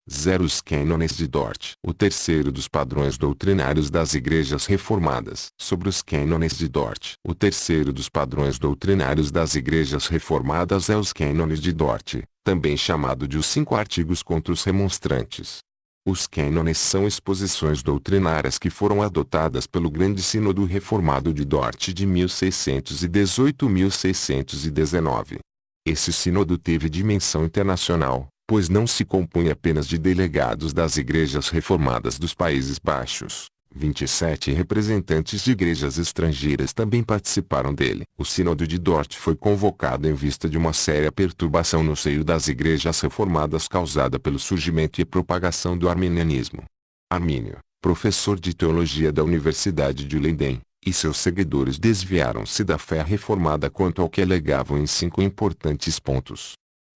0 Os cânones de Dort. O terceiro dos padrões doutrinários das igrejas reformadas. Sobre os cânones de Dort. O terceiro dos padrões doutrinários das igrejas reformadas é os cânones de Dort, também chamado de os 5 artigos contra os remonstrantes. Os cânones são exposições doutrinárias que foram adotadas pelo Grande Sínodo Reformado de Dort de 1618-1619. Esse sínodo teve dimensão internacional, pois não se compunha apenas de delegados das igrejas reformadas dos Países Baixos. 27 representantes de igrejas estrangeiras também participaram dele. O Sínodo de Dort foi convocado em vista de uma séria perturbação no seio das igrejas reformadas causada pelo surgimento e propagação do arminianismo. Armínio, professor de teologia da Universidade de Leiden, e seus seguidores desviaram-se da fé reformada quanto ao que alegavam em 5 importantes pontos.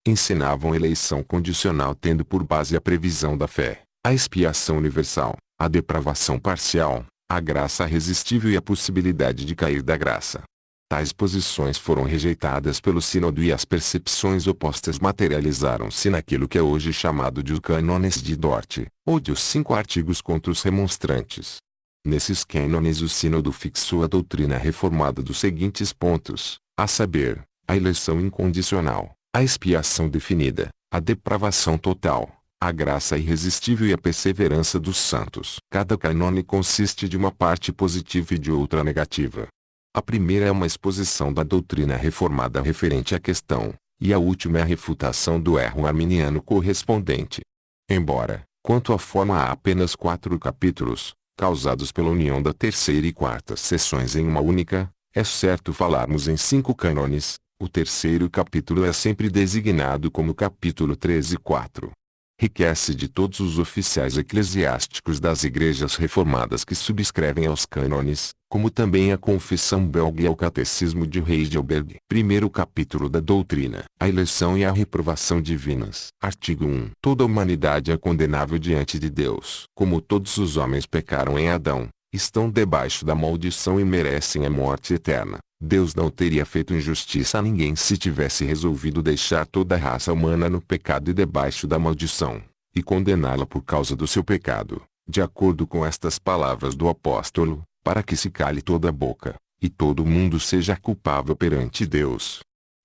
Ensinavam eleição condicional tendo por base a previsão da fé, a expiação universal, a depravação parcial, a graça irresistível e a possibilidade de cair da graça. Tais posições foram rejeitadas pelo Sínodo e as percepções opostas materializaram-se naquilo que é hoje chamado de os cânones de Dort, ou de os 5 artigos contra os remonstrantes. Nesses cânones o Sínodo fixou a doutrina reformada dos seguintes pontos, a saber, a eleição incondicional, a expiação definida, a depravação total, a graça irresistível e a perseverança dos santos. Cada cânone consiste de uma parte positiva e de outra negativa. A primeira é uma exposição da doutrina reformada referente à questão, e a última é a refutação do erro arminiano correspondente. Embora, quanto à forma há apenas 4 capítulos, causados pela união da terceira e quarta seções em uma única, é certo falarmos em 5 cânones. O terceiro capítulo é sempre designado como capítulo 13 e 4. Requer-se de todos os oficiais eclesiásticos das igrejas reformadas que subscrevem aos cânones, como também a Confissão Belga e ao Catecismo de Heidelberg. Primeiro capítulo da doutrina, a eleição e a reprovação divinas. Artigo 1. Toda a humanidade é condenável diante de Deus. Como todos os homens pecaram em Adão, estão debaixo da maldição e merecem a morte eterna. Deus não teria feito injustiça a ninguém se tivesse resolvido deixar toda a raça humana no pecado e debaixo da maldição, e condená-la por causa do seu pecado, de acordo com estas palavras do apóstolo, para que se cale toda a boca, e todo mundo seja culpável perante Deus.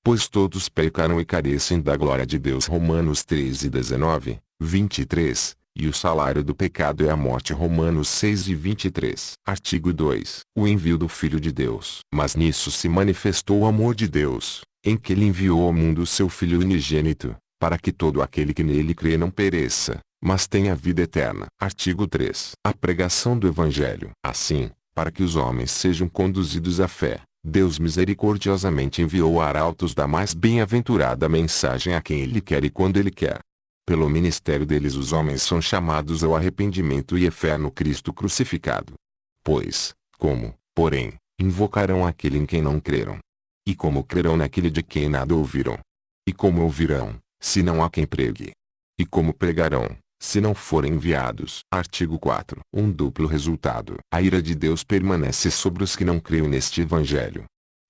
Pois todos pecaram e carecem da glória de Deus. Romanos 13:19, 23. E o salário do pecado é a morte. Romanos 6:23. Artigo 2. O envio do Filho de Deus. Mas nisso se manifestou o amor de Deus, em que ele enviou ao mundo o seu Filho unigênito, para que todo aquele que nele crê não pereça, mas tenha vida eterna. Artigo 3. A pregação do Evangelho. Assim, para que os homens sejam conduzidos à fé, Deus misericordiosamente enviou arautos da mais bem-aventurada mensagem a quem ele quer e quando ele quer. Pelo ministério deles os homens são chamados ao arrependimento e à fé no Cristo crucificado. Pois, como, porém, invocarão aquele em quem não creram? E como crerão naquele de quem nada ouviram? E como ouvirão, se não há quem pregue? E como pregarão, se não forem enviados? Artigo 4. Um duplo resultado. A ira de Deus permanece sobre os que não creem neste Evangelho.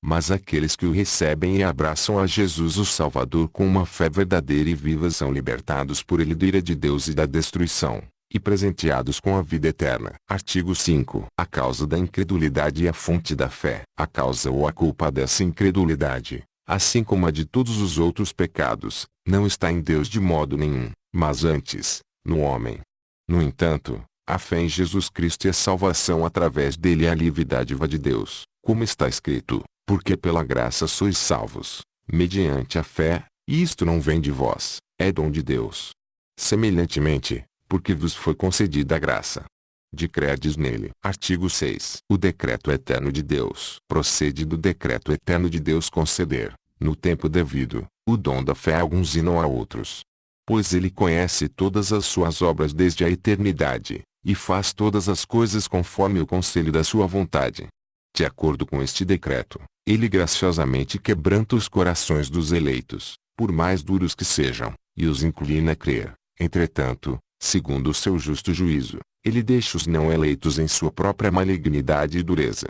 Mas aqueles que o recebem e abraçam a Jesus o Salvador com uma fé verdadeira e viva são libertados por ele da ira de Deus e da destruição, e presenteados com a vida eterna. Artigo 5. A causa da incredulidade e a fonte da fé. A causa ou a culpa dessa incredulidade, assim como a de todos os outros pecados, não está em Deus de modo nenhum, mas antes, no homem. No entanto, a fé em Jesus Cristo e a salvação através dele é a livre dádiva de Deus, como está escrito. Porque pela graça sois salvos, mediante a fé, e isto não vem de vós, é dom de Deus. Semelhantemente, porque vos foi concedida a graça de credes nele. Artigo 6. O decreto eterno de Deus. Procede do decreto eterno de Deus conceder, no tempo devido, o dom da fé a alguns e não a outros. Pois ele conhece todas as suas obras desde a eternidade, e faz todas as coisas conforme o conselho da sua vontade. De acordo com este decreto, ele graciosamente quebranta os corações dos eleitos, por mais duros que sejam, e os inclina a crer. Entretanto, segundo o seu justo juízo, ele deixa os não eleitos em sua própria malignidade e dureza.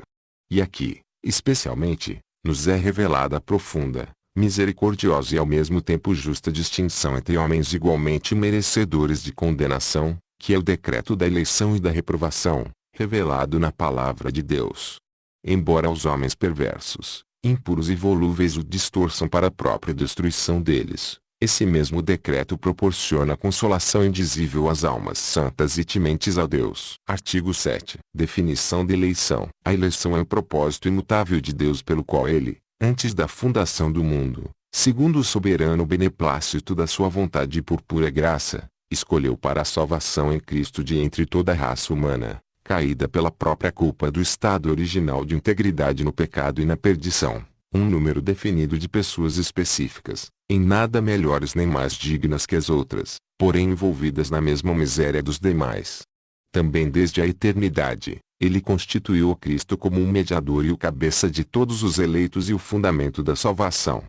E aqui, especialmente, nos é revelada a profunda, misericordiosa e ao mesmo tempo justa distinção entre homens igualmente merecedores de condenação, que é o decreto da eleição e da reprovação, revelado na palavra de Deus. Embora os homens perversos, impuros e volúveis o distorçam para a própria destruição deles, esse mesmo decreto proporciona consolação indizível às almas santas e tementes a Deus. Artigo 7. Definição de eleição. A eleição é o propósito imutável de Deus pelo qual Ele, antes da fundação do mundo, segundo o soberano beneplácito da sua vontade e por pura graça, escolheu para a salvação em Cristo de entre toda a raça humana, caída pela própria culpa do estado original de integridade no pecado e na perdição, um número definido de pessoas específicas, em nada melhores nem mais dignas que as outras, porém envolvidas na mesma miséria dos demais. Também desde a eternidade, Ele constituiu o Cristo como um mediador e o cabeça de todos os eleitos e o fundamento da salvação.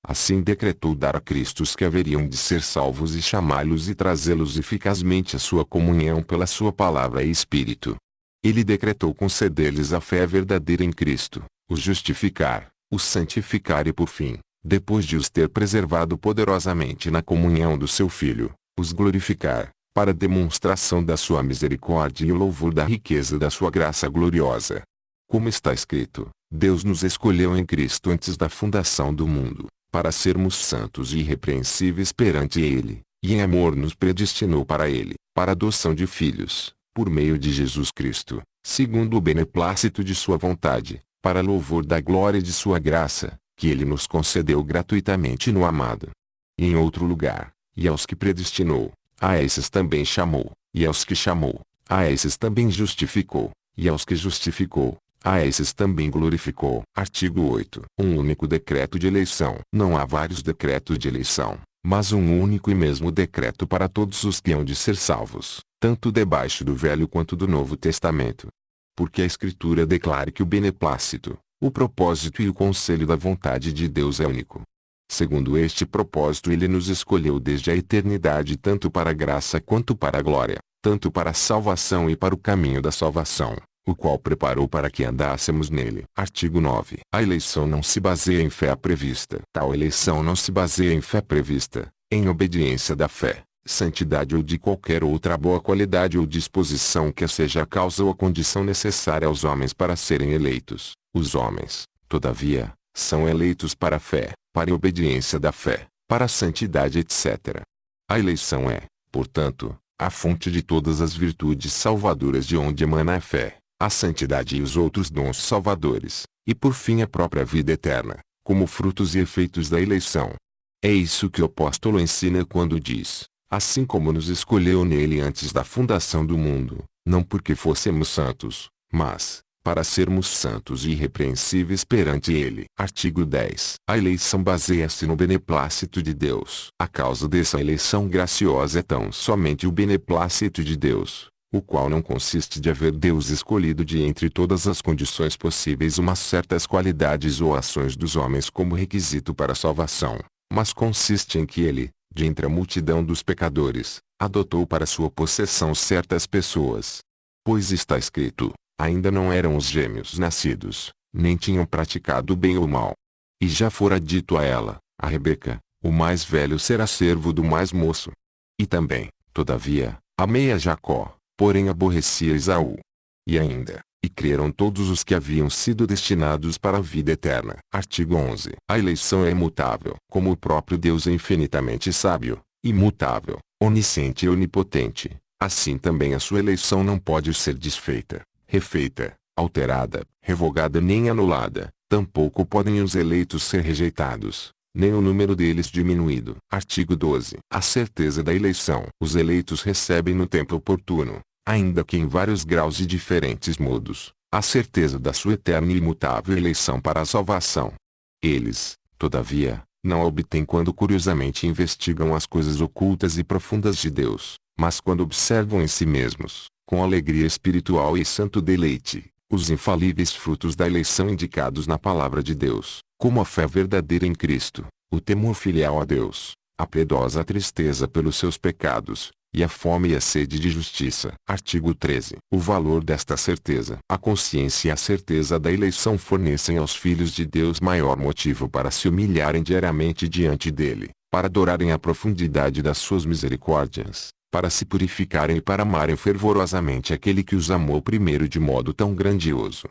Assim decretou dar a Cristo os que haveriam de ser salvos e chamá-los e trazê-los eficazmente à sua comunhão pela sua palavra e Espírito. Ele decretou conceder-lhes a fé verdadeira em Cristo, os justificar, os santificar e por fim, depois de os ter preservado poderosamente na comunhão do seu Filho, os glorificar, para demonstração da sua misericórdia e o louvor da riqueza da sua graça gloriosa. Como está escrito, Deus nos escolheu em Cristo antes da fundação do mundo, para sermos santos e irrepreensíveis perante Ele, e em amor nos predestinou para Ele, para a adoção de filhos, por meio de Jesus Cristo, segundo o beneplácito de sua vontade, para louvor da glória de sua graça, que Ele nos concedeu gratuitamente no amado. E em outro lugar, e aos que predestinou, a esses também chamou, e aos que chamou, a esses também justificou, e aos que justificou, a esses também glorificou. Artigo 8. Um único decreto de eleição. Não há vários decretos de eleição, mas um único e mesmo decreto para todos os que hão de ser salvos, tanto debaixo do Velho quanto do Novo Testamento. Porque a Escritura declara que o beneplácito, o propósito e o conselho da vontade de Deus é único. Segundo este propósito Ele nos escolheu desde a eternidade tanto para a graça quanto para a glória, tanto para a salvação e para o caminho da salvação, o qual preparou para que andássemos nele. Artigo 9. A eleição não se baseia em fé prevista. Tal eleição não se baseia em fé prevista, em obediência da fé, santidade ou de qualquer outra boa qualidade ou disposição que seja a causa ou a condição necessária aos homens para serem eleitos. Os homens, todavia, são eleitos para a fé, para a obediência da fé, para a santidade etc. A eleição é, portanto, a fonte de todas as virtudes salvadoras de onde emana a fé, a santidade e os outros dons salvadores, e por fim a própria vida eterna, como frutos e efeitos da eleição. É isso que o apóstolo ensina quando diz: assim como nos escolheu nele antes da fundação do mundo, não porque fôssemos santos, mas para sermos santos e irrepreensíveis perante Ele. Artigo 10. A eleição baseia-se no beneplácito de Deus. A causa dessa eleição graciosa é tão somente o beneplácito de Deus, o qual não consiste de haver Deus escolhido de entre todas as condições possíveis umas certas qualidades ou ações dos homens como requisito para a salvação, mas consiste em que Ele, de entre a multidão dos pecadores, adotou para sua possessão certas pessoas. Pois está escrito: ainda não eram os gêmeos nascidos, nem tinham praticado o bem ou o mal. E já fora dito a ela, a Rebeca: o mais velho será servo do mais moço. E também, todavia, amei a Jacó, porém aborreci a Esaú. E ainda, e creram todos os que haviam sido destinados para a vida eterna. Artigo 11. A eleição é imutável. Como o próprio Deus é infinitamente sábio, imutável, onisciente e onipotente, assim também a sua eleição não pode ser desfeita, refeita, alterada, revogada nem anulada. Tampouco podem os eleitos ser rejeitados, nem o número deles diminuído. Artigo 12. A certeza da eleição. Os eleitos recebem no tempo oportuno, ainda que em vários graus e diferentes modos, a certeza da sua eterna e imutável eleição para a salvação. Eles, todavia, não a obtêm quando curiosamente investigam as coisas ocultas e profundas de Deus, mas quando observam em si mesmos, com alegria espiritual e santo deleite, os infalíveis frutos da eleição indicados na palavra de Deus, como a fé verdadeira em Cristo, o temor filial a Deus, a piedosa tristeza pelos seus pecados, e a fome e a sede de justiça. Artigo 13. O valor desta certeza. A consciência e a certeza da eleição fornecem aos filhos de Deus maior motivo para se humilharem diariamente diante dele, para adorarem a profundidade das suas misericórdias, para se purificarem e para amarem fervorosamente aquele que os amou primeiro de modo tão grandioso.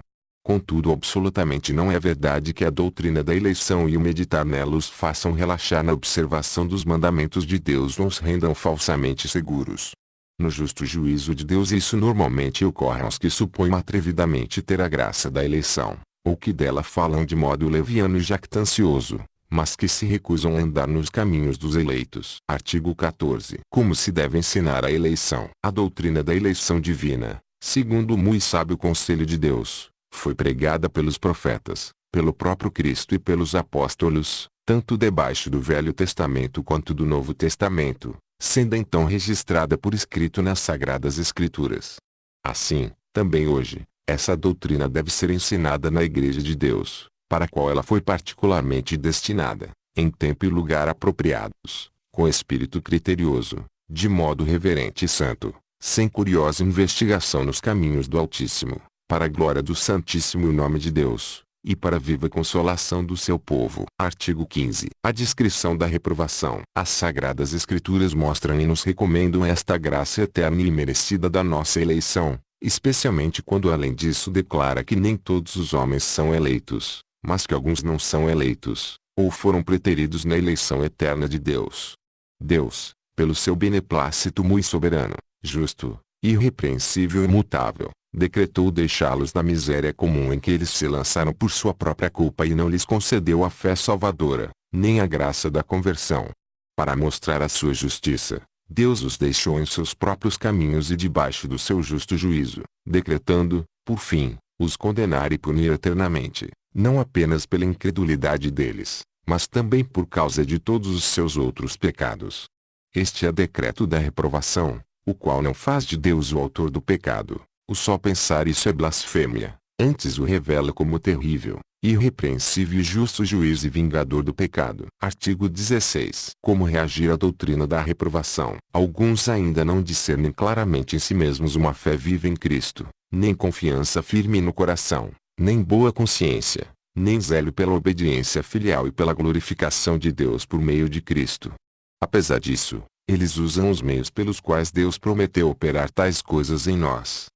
Contudo, absolutamente não é verdade que a doutrina da eleição e o meditar nela os façam relaxar na observação dos mandamentos de Deus ou os rendam falsamente seguros. No justo juízo de Deus isso normalmente ocorre aos que supõem atrevidamente ter a graça da eleição, ou que dela falam de modo leviano e jactancioso, mas que se recusam a andar nos caminhos dos eleitos. Artigo 14. Como se deve ensinar a eleição? A doutrina da eleição divina, segundo o muito sábio conselho de Deus, foi pregada pelos profetas, pelo próprio Cristo e pelos apóstolos, tanto debaixo do Velho Testamento quanto do Novo Testamento, sendo então registrada por escrito nas Sagradas Escrituras. Assim, também hoje, essa doutrina deve ser ensinada na Igreja de Deus, para a qual ela foi particularmente destinada, em tempo e lugar apropriados, com espírito criterioso, de modo reverente e santo, sem curiosa investigação nos caminhos do Altíssimo, para a glória do Santíssimo Nome de Deus, e para a viva consolação do seu povo. Artigo 15. A descrição da reprovação. As Sagradas Escrituras mostram e nos recomendam esta graça eterna e merecida da nossa eleição, especialmente quando além disso declara que nem todos os homens são eleitos, mas que alguns não são eleitos, ou foram preteridos na eleição eterna de Deus. Deus, pelo seu beneplácito muito soberano, justo, irrepreensível e imutável, decretou deixá-los na miséria comum em que eles se lançaram por sua própria culpa e não lhes concedeu a fé salvadora, nem a graça da conversão. Para mostrar a sua justiça, Deus os deixou em seus próprios caminhos e debaixo do seu justo juízo, decretando, por fim, os condenar e punir eternamente, não apenas pela incredulidade deles, mas também por causa de todos os seus outros pecados. Este é o decreto da reprovação, o qual não faz de Deus o autor do pecado. O só pensar isso é blasfêmia, antes o revela como terrível, irrepreensível e justo juiz e vingador do pecado. Artigo 16. Como reagir à doutrina da reprovação? Alguns ainda não discernem claramente em si mesmos uma fé viva em Cristo, nem confiança firme no coração, nem boa consciência, nem zelo pela obediência filial e pela glorificação de Deus por meio de Cristo. Apesar disso, eles usam os meios pelos quais Deus prometeu operar tais coisas em nós.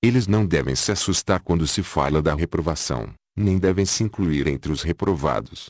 Eles não devem se assustar quando se fala da reprovação, nem devem se incluir entre os reprovados.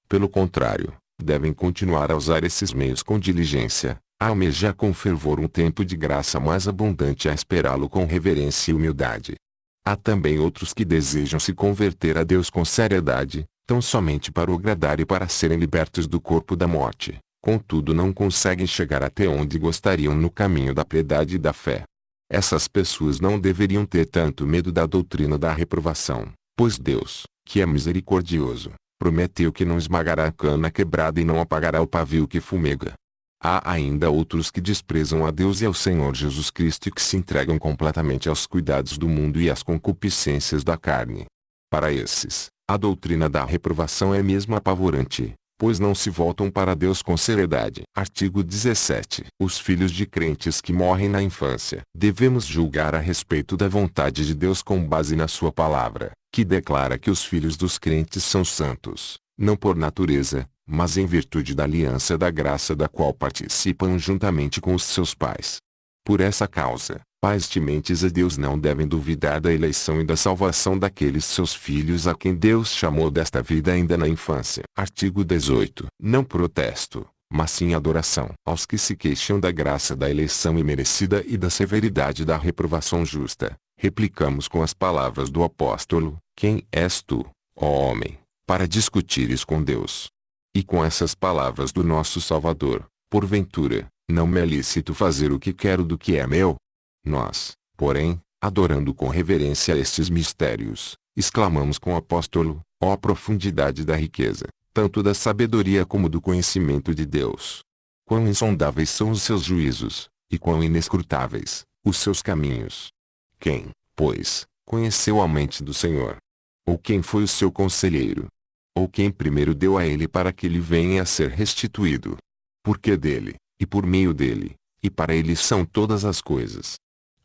Pelo contrário, devem continuar a usar esses meios com diligência, a almejar com fervor um tempo de graça mais abundante, a esperá-lo com reverência e humildade. Há também outros que desejam se converter a Deus com seriedade, tão somente para o agradar e para serem libertos do corpo da morte, contudo não conseguem chegar até onde gostariam no caminho da piedade e da fé. Essas pessoas não deveriam ter tanto medo da doutrina da reprovação, pois Deus, que é misericordioso, prometeu que não esmagará a cana quebrada e não apagará o pavio que fumega. Há ainda outros que desprezam a Deus e ao Senhor Jesus Cristo e que se entregam completamente aos cuidados do mundo e às concupiscências da carne. Para esses, a doutrina da reprovação é mesmo apavorante, pois não se voltam para Deus com seriedade. Artigo 17. Os filhos de crentes que morrem na infância. Devemos julgar a respeito da vontade de Deus com base na sua palavra, que declara que os filhos dos crentes são santos, não por natureza, mas em virtude da aliança da graça da qual participam juntamente com os seus pais. Por essa causa, pais tementes a Deus não devem duvidar da eleição e da salvação daqueles seus filhos a quem Deus chamou desta vida ainda na infância. Artigo 18. Não protesto, mas sim adoração. Aos que se queixam da graça da eleição imerecida e da severidade da reprovação justa, replicamos com as palavras do apóstolo: quem és tu, ó homem, para discutires com Deus? E com essas palavras do nosso Salvador: porventura, não me é lícito fazer o que quero do que é meu? Nós, porém, adorando com reverência estes mistérios, exclamamos com o apóstolo: ó profundidade da riqueza, tanto da sabedoria como do conhecimento de Deus! Quão insondáveis são os seus juízos, e quão inescrutáveis os seus caminhos! Quem, pois, conheceu a mente do Senhor? Ou quem foi o seu conselheiro? Ou quem primeiro deu a ele para que lhe venha a ser restituído? Porque dele, e por meio dele, e para ele são todas as coisas.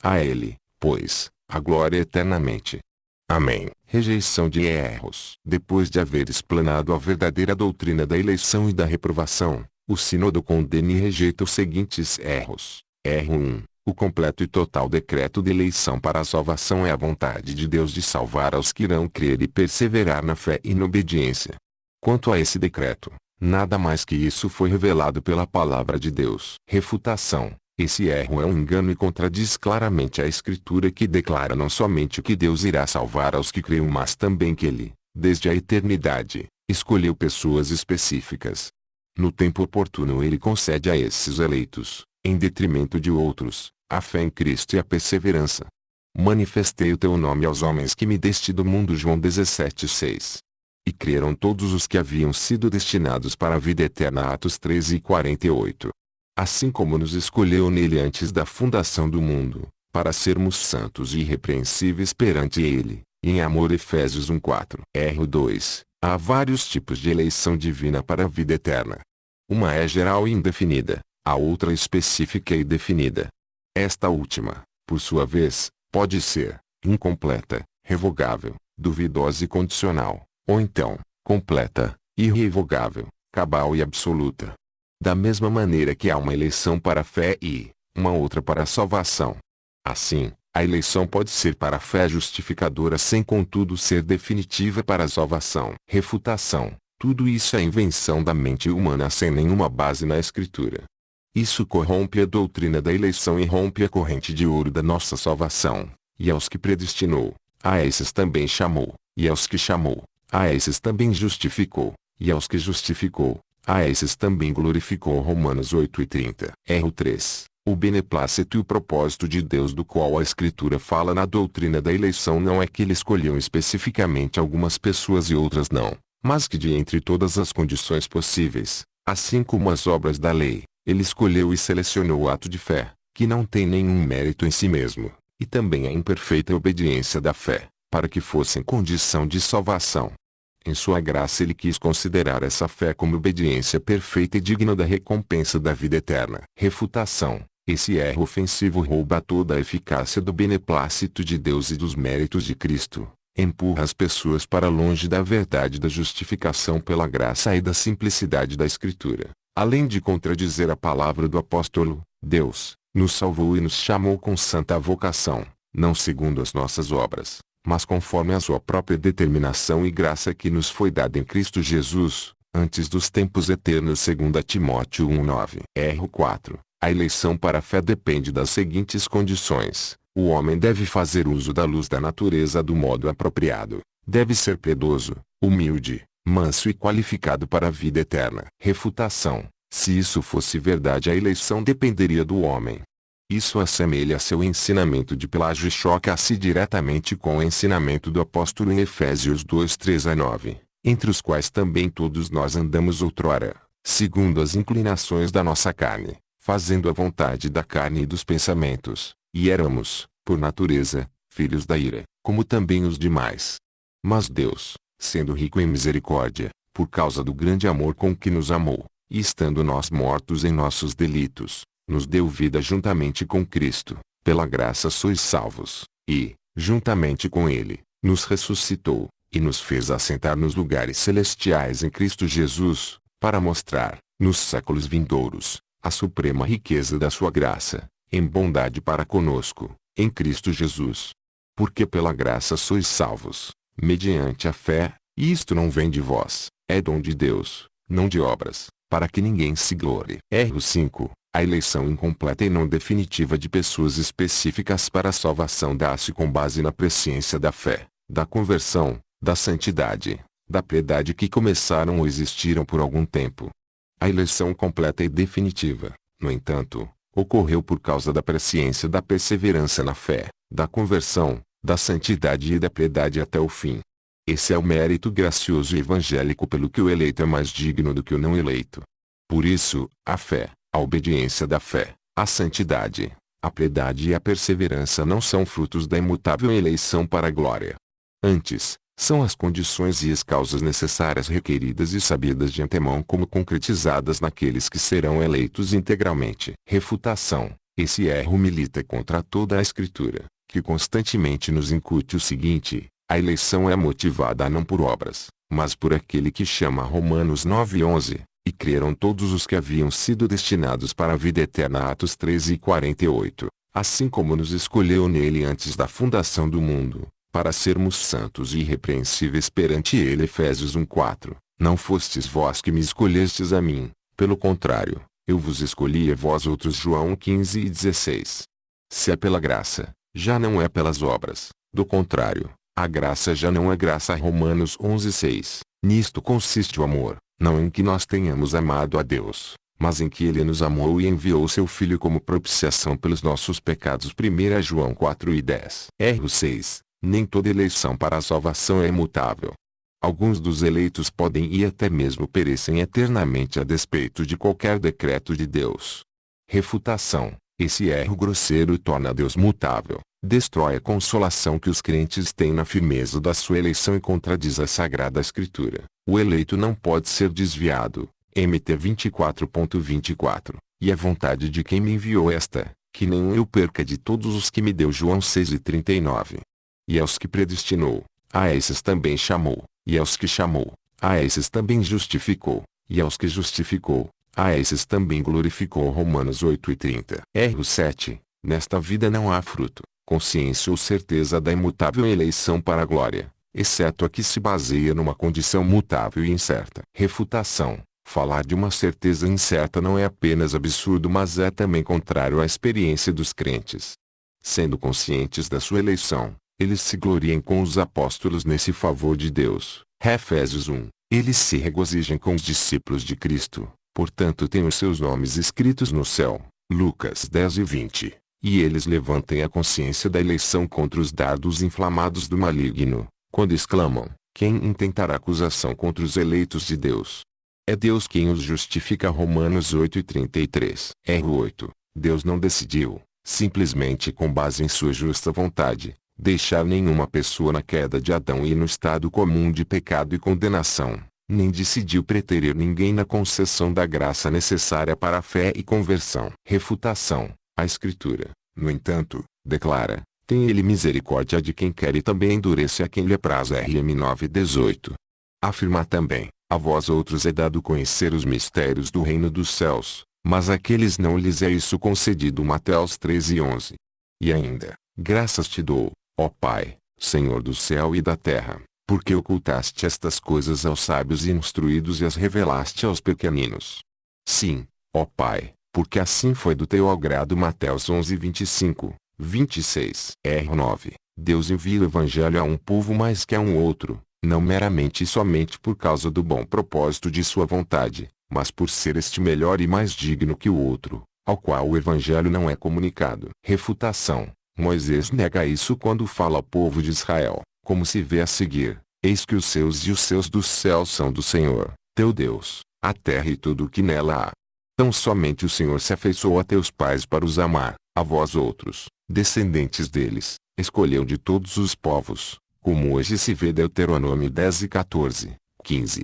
A ele, pois, a glória eternamente. Amém. Rejeição de erros. Depois de haver explanado a verdadeira doutrina da eleição e da reprovação, o sínodo condena e rejeita os seguintes erros. Erro 1. O completo e total decreto de eleição para a salvação é a vontade de Deus de salvar aos que irão crer e perseverar na fé e na obediência. Quanto a esse decreto, nada mais que isso foi revelado pela palavra de Deus. Refutação. Esse erro é um engano e contradiz claramente a Escritura, que declara não somente que Deus irá salvar aos que creem, mas também que Ele, desde a eternidade, escolheu pessoas específicas. No tempo oportuno Ele concede a esses eleitos, em detrimento de outros, a fé em Cristo e a perseverança. Manifestei o teu nome aos homens que me deste do mundo. João 17:6. E creram todos os que haviam sido destinados para a vida eterna. Atos 13:48. Assim como nos escolheu nele antes da fundação do mundo, para sermos santos e irrepreensíveis perante ele, e em amor. Efésios 1:4. Erro 2. Há vários tipos de eleição divina para a vida eterna. Uma é geral e indefinida, a outra específica e definida. Esta última, por sua vez, pode ser incompleta, revogável, duvidosa e condicional, ou então, completa, irrevogável, cabal e absoluta. Da mesma maneira que há uma eleição para a fé e uma outra para a salvação. Assim, a eleição pode ser para a fé justificadora sem contudo ser definitiva para a salvação. Refutação. Tudo isso é invenção da mente humana sem nenhuma base na Escritura. Isso corrompe a doutrina da eleição e rompe a corrente de ouro da nossa salvação. E aos que predestinou, a esses também chamou, e aos que chamou, a esses também justificou, e aos que justificou, a esses também glorificou. Romanos 8:30. Erro 3. O beneplácito e o propósito de Deus do qual a Escritura fala na doutrina da eleição não é que Ele escolheu especificamente algumas pessoas e outras não, mas que de entre todas as condições possíveis, assim como as obras da lei, Ele escolheu e selecionou o ato de fé, que não tem nenhum mérito em si mesmo, e também a imperfeita obediência da fé, para que fossem condição de salvação. Em sua graça Ele quis considerar essa fé como obediência perfeita e digna da recompensa da vida eterna. Refutação. Esse erro ofensivo rouba toda a eficácia do beneplácito de Deus e dos méritos de Cristo. Empurra as pessoas para longe da verdade da justificação pela graça e da simplicidade da Escritura. Além de contradizer a palavra do apóstolo, Deus nos salvou e nos chamou com santa vocação, não segundo as nossas obras, mas conforme a sua própria determinação e graça que nos foi dada em Cristo Jesus, antes dos tempos eternos. 2 Timóteo 1:9. Erro 4. A eleição para a fé depende das seguintes condições. O homem deve fazer uso da luz da natureza do modo apropriado. Deve ser piedoso, humilde, manso e qualificado para a vida eterna. Refutação. Se isso fosse verdade, a eleição dependeria do homem. Isso assemelha seu ensinamento de Pelágio e choca-se diretamente com o ensinamento do apóstolo em Efésios 2:3-9, entre os quais também todos nós andamos outrora, segundo as inclinações da nossa carne, fazendo a vontade da carne e dos pensamentos, e éramos, por natureza, filhos da ira, como também os demais. Mas Deus, sendo rico em misericórdia, por causa do grande amor com que nos amou, e estando nós mortos em nossos delitos, nos deu vida juntamente com Cristo. Pela graça sois salvos, e, juntamente com Ele, nos ressuscitou, e nos fez assentar nos lugares celestiais em Cristo Jesus, para mostrar, nos séculos vindouros, a suprema riqueza da sua graça, em bondade para conosco, em Cristo Jesus. Porque pela graça sois salvos, mediante a fé, e isto não vem de vós, é dom de Deus, não de obras, para que ninguém se glorie. Erro 5. A eleição incompleta e não definitiva de pessoas específicas para a salvação dá-se com base na presciência da fé, da conversão, da santidade, da piedade que começaram ou existiram por algum tempo. A eleição completa e definitiva, no entanto, ocorreu por causa da presciência da perseverança na fé, da conversão, da santidade e da piedade até o fim. Esse é o mérito gracioso e evangélico pelo que o eleito é mais digno do que o não eleito. Por isso, a fé, a obediência da fé, a santidade, a piedade e a perseverança não são frutos da imutável eleição para a glória. Antes, São as condições e as causas necessárias requeridas e sabidas de antemão como concretizadas naqueles que serão eleitos integralmente. Refutação. Esse erro milita contra toda a Escritura, que constantemente nos incute o seguinte: a eleição é motivada não por obras, mas por aquele que chama. Romanos 9:11. E creram todos os que haviam sido destinados para a vida eterna. Atos 13:48. Assim como nos escolheu nele antes da fundação do mundo, para sermos santos e irrepreensíveis perante ele. Efésios 1:4. Não fostes vós que me escolhestes a mim, pelo contrário, eu vos escolhi a vós outros. João 15:16. Se é pela graça, já não é pelas obras, do contrário, a graça já não é graça. Romanos 11:6. Nisto consiste o amor, não em que nós tenhamos amado a Deus, mas em que ele nos amou e enviou seu Filho como propiciação pelos nossos pecados. 1 João 4:10. Erro 6. Nem toda eleição para a salvação é imutável. Alguns dos eleitos podem e até mesmo perecem eternamente a despeito de qualquer decreto de Deus. Refutação. Esse erro grosseiro torna Deus mutável, destrói a consolação que os crentes têm na firmeza da sua eleição e contradiz a Sagrada Escritura. O eleito não pode ser desviado. MT 24.24. E a vontade de quem me enviou esta, que nenhum eu perca de todos os que me deu. João 6:39. E aos que predestinou, a esses também chamou, e aos que chamou, a esses também justificou, e aos que justificou, a esses também glorificou. Romanos 8:30. Erro 7. Nesta vida não há fruto, consciência ou certeza da imutável eleição para a glória, exceto a que se baseia numa condição mutável e incerta. Refutação. Falar de uma certeza incerta não é apenas absurdo, mas é também contrário à experiência dos crentes. Sendo conscientes da sua eleição, eles se gloriem com os apóstolos nesse favor de Deus. Efésios 1. Eles se regozijam com os discípulos de Cristo, portanto têm os seus nomes escritos no céu. Lucas 10:20. E eles levantem a consciência da eleição contra os dardos inflamados do maligno, quando exclamam: quem intentará acusação contra os eleitos de Deus? É Deus quem os justifica. Romanos 8:33. Erro 8. Deus não decidiu, simplesmente com base em sua justa vontade, deixar nenhuma pessoa na queda de Adão e no estado comum de pecado e condenação, nem decidiu preterir ninguém na concessão da graça necessária para a fé e conversão. Refutação. A Escritura, no entanto, declara: tem ele misericórdia de quem quer e também endurece a quem lhe apraz. RM 9:18. Afirma também: a vós outros é dado conhecer os mistérios do reino dos céus, mas àqueles não lhes é isso concedido. Mateus 13:11. E ainda: graças te dou, ó Pai, Senhor do céu e da terra, porque ocultaste estas coisas aos sábios e instruídos e as revelaste aos pequeninos. Sim, ó Pai, porque assim foi do teu agrado. Mateus 11:25, 26. Erro 9. Deus envia o evangelho a um povo mais que a um outro, não meramente e somente por causa do bom propósito de sua vontade, mas por ser este melhor e mais digno que o outro, ao qual o evangelho não é comunicado. Refutação. Moisés nega isso quando fala ao povo de Israel, como se vê a seguir: eis que os seus e os seus dos céus são do Senhor, teu Deus, a terra e tudo o que nela há. Tão somente o Senhor se afeiçoou a teus pais para os amar, a vós outros, descendentes deles, escolheu de todos os povos, como hoje se vê. Deuteronômio 10:14, 15.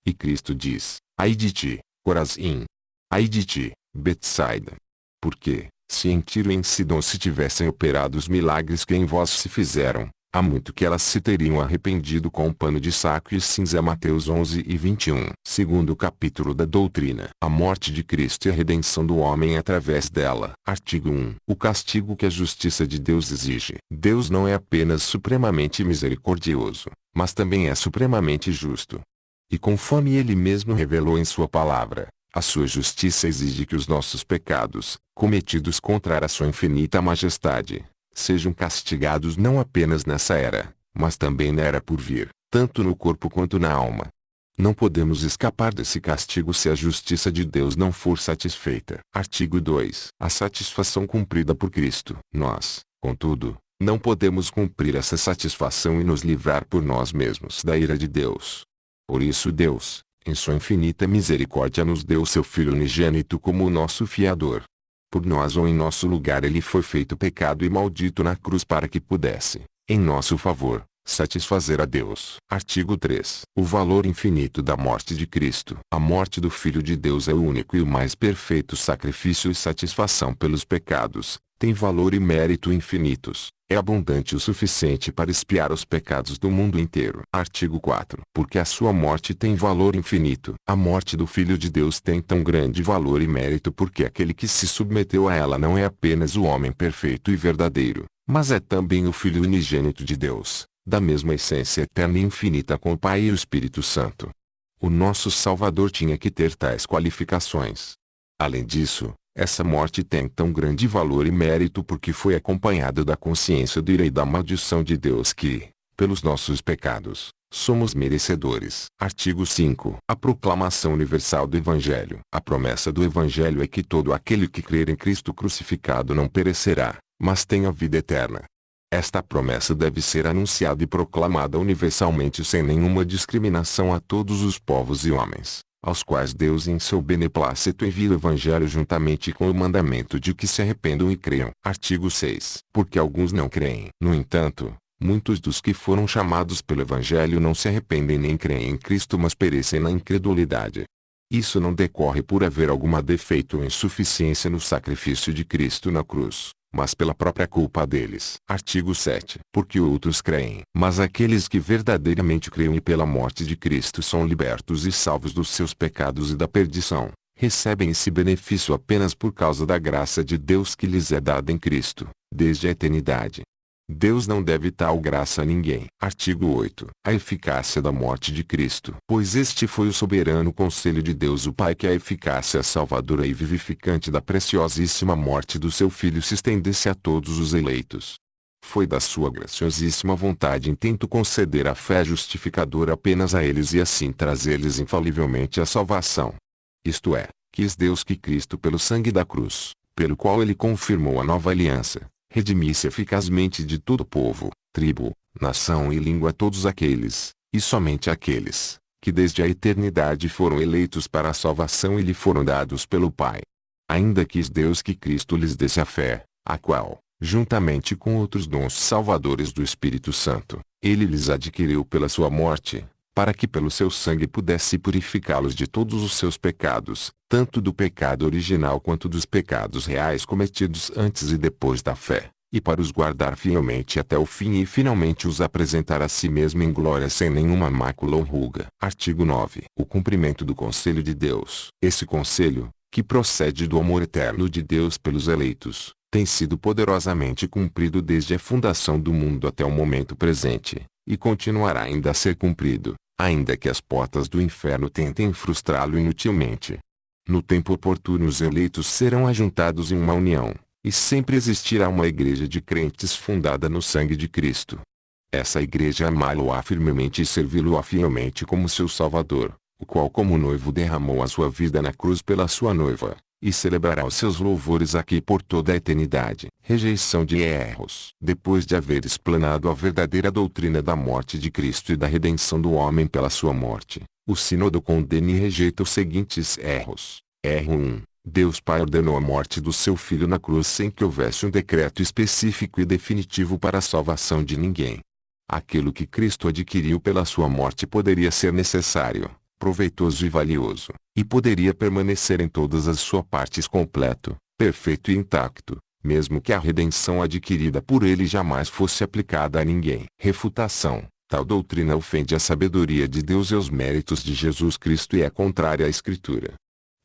E Cristo diz: ai de ti, Corazim! Ai de ti, Betsaida! Porque, se em Tiro e em Sidom se tivessem operado os milagres que em vós se fizeram, há muito que elas se teriam arrependido com um pano de saco e cinza. Mateus 11:21. Segundo capítulo da doutrina: a morte de Cristo e a redenção do homem através dela. Artigo 1. O castigo que a justiça de Deus exige. Deus não é apenas supremamente misericordioso, mas também é supremamente justo. E conforme ele mesmo revelou em sua palavra, a sua justiça exige que os nossos pecados, cometidos contra a sua infinita majestade, sejam castigados não apenas nessa era, mas também na era por vir, tanto no corpo quanto na alma. Não podemos escapar desse castigo se a justiça de Deus não for satisfeita. Artigo 2. A satisfação cumprida por Cristo. Nós, contudo, não podemos cumprir essa satisfação e nos livrar por nós mesmos da ira de Deus. Por isso Deus, em sua infinita misericórdia, nos deu seu Filho unigênito como o nosso fiador. Por nós ou em nosso lugar ele foi feito pecado e maldito na cruz para que pudesse, em nosso favor, Satisfazer a Deus. Artigo 3. O valor infinito da morte de Cristo. A morte do Filho de Deus é o único e o mais perfeito sacrifício e satisfação pelos pecados. Tem valor e mérito infinitos. É abundante o suficiente para expiar os pecados do mundo inteiro. Artigo 4. Porque a sua morte tem valor infinito. A morte do Filho de Deus tem tão grande valor e mérito porque aquele que se submeteu a ela não é apenas o homem perfeito e verdadeiro, mas é também o Filho unigênito de Deus, da mesma essência eterna e infinita com o Pai e o Espírito Santo. O nosso Salvador tinha que ter tais qualificações. Além disso, essa morte tem tão grande valor e mérito porque foi acompanhada da consciência do ira e da maldição de Deus que, pelos nossos pecados, somos merecedores. Artigo 5. A proclamação universal do Evangelho. A promessa do Evangelho é que todo aquele que crer em Cristo crucificado não perecerá, mas tem a vida eterna. Esta promessa deve ser anunciada e proclamada universalmente sem nenhuma discriminação a todos os povos e homens, aos quais Deus em seu beneplácito envia o Evangelho juntamente com o mandamento de que se arrependam e creiam. Artigo 6. Porque alguns não creem. No entanto, muitos dos que foram chamados pelo Evangelho não se arrependem nem creem em Cristo mas perecem na incredulidade. Isso não decorre por haver algum defeito ou insuficiência no sacrifício de Cristo na cruz, mas pela própria culpa deles. Artigo 7. Porque outros creem. Mas aqueles que verdadeiramente creem e pela morte de Cristo são libertos e salvos dos seus pecados e da perdição, recebem esse benefício apenas por causa da graça de Deus que lhes é dada em Cristo, desde a eternidade. Deus não deve tal graça a ninguém. Artigo 8. A eficácia da morte de Cristo. Pois este foi o soberano conselho de Deus o Pai que a eficácia salvadora e vivificante da preciosíssima morte do seu Filho se estendesse a todos os eleitos. Foi da sua graciosíssima vontade intento conceder a fé justificadora apenas a eles e assim trazer-lhes infalivelmente a salvação. Isto é, quis Deus que Cristo pelo sangue da cruz, pelo qual ele confirmou a nova aliança, redimisse eficazmente de todo povo, tribo, nação e língua todos aqueles, e somente aqueles, que desde a eternidade foram eleitos para a salvação e lhe foram dados pelo Pai. Ainda quis Deus que Cristo lhes desse a fé, a qual, juntamente com outros dons salvadores do Espírito Santo, ele lhes adquiriu pela sua morte, para que pelo seu sangue pudesse purificá-los de todos os seus pecados, tanto do pecado original quanto dos pecados reais cometidos antes e depois da fé, e para os guardar fielmente até o fim e finalmente os apresentar a si mesmo em glória sem nenhuma mácula ou ruga. Artigo 9. O cumprimento do conselho de Deus. Esse conselho, que procede do amor eterno de Deus pelos eleitos, tem sido poderosamente cumprido desde a fundação do mundo até o momento presente, e continuará ainda a ser cumprido, ainda que as portas do inferno tentem frustrá-lo inutilmente. No tempo oportuno os eleitos serão ajuntados em uma união, e sempre existirá uma igreja de crentes fundada no sangue de Cristo. Essa igreja amá-lo-á firmemente e servi-lo-á fielmente como seu Salvador, o qual como noivo derramou a sua vida na cruz pela sua noiva, e celebrará os seus louvores aqui por toda a eternidade. Rejeição de erros. Depois de haver explanado a verdadeira doutrina da morte de Cristo e da redenção do homem pela sua morte, o Sínodo condena e rejeita os seguintes erros. Erro 1. Deus Pai ordenou a morte do seu Filho na cruz sem que houvesse um decreto específico e definitivo para a salvação de ninguém. Aquilo que Cristo adquiriu pela sua morte poderia ser necessário, proveitoso e valioso, e poderia permanecer em todas as suas partes completo, perfeito e intacto, mesmo que a redenção adquirida por ele jamais fosse aplicada a ninguém. Refutação. Tal doutrina ofende a sabedoria de Deus e os méritos de Jesus Cristo e é contrária à Escritura.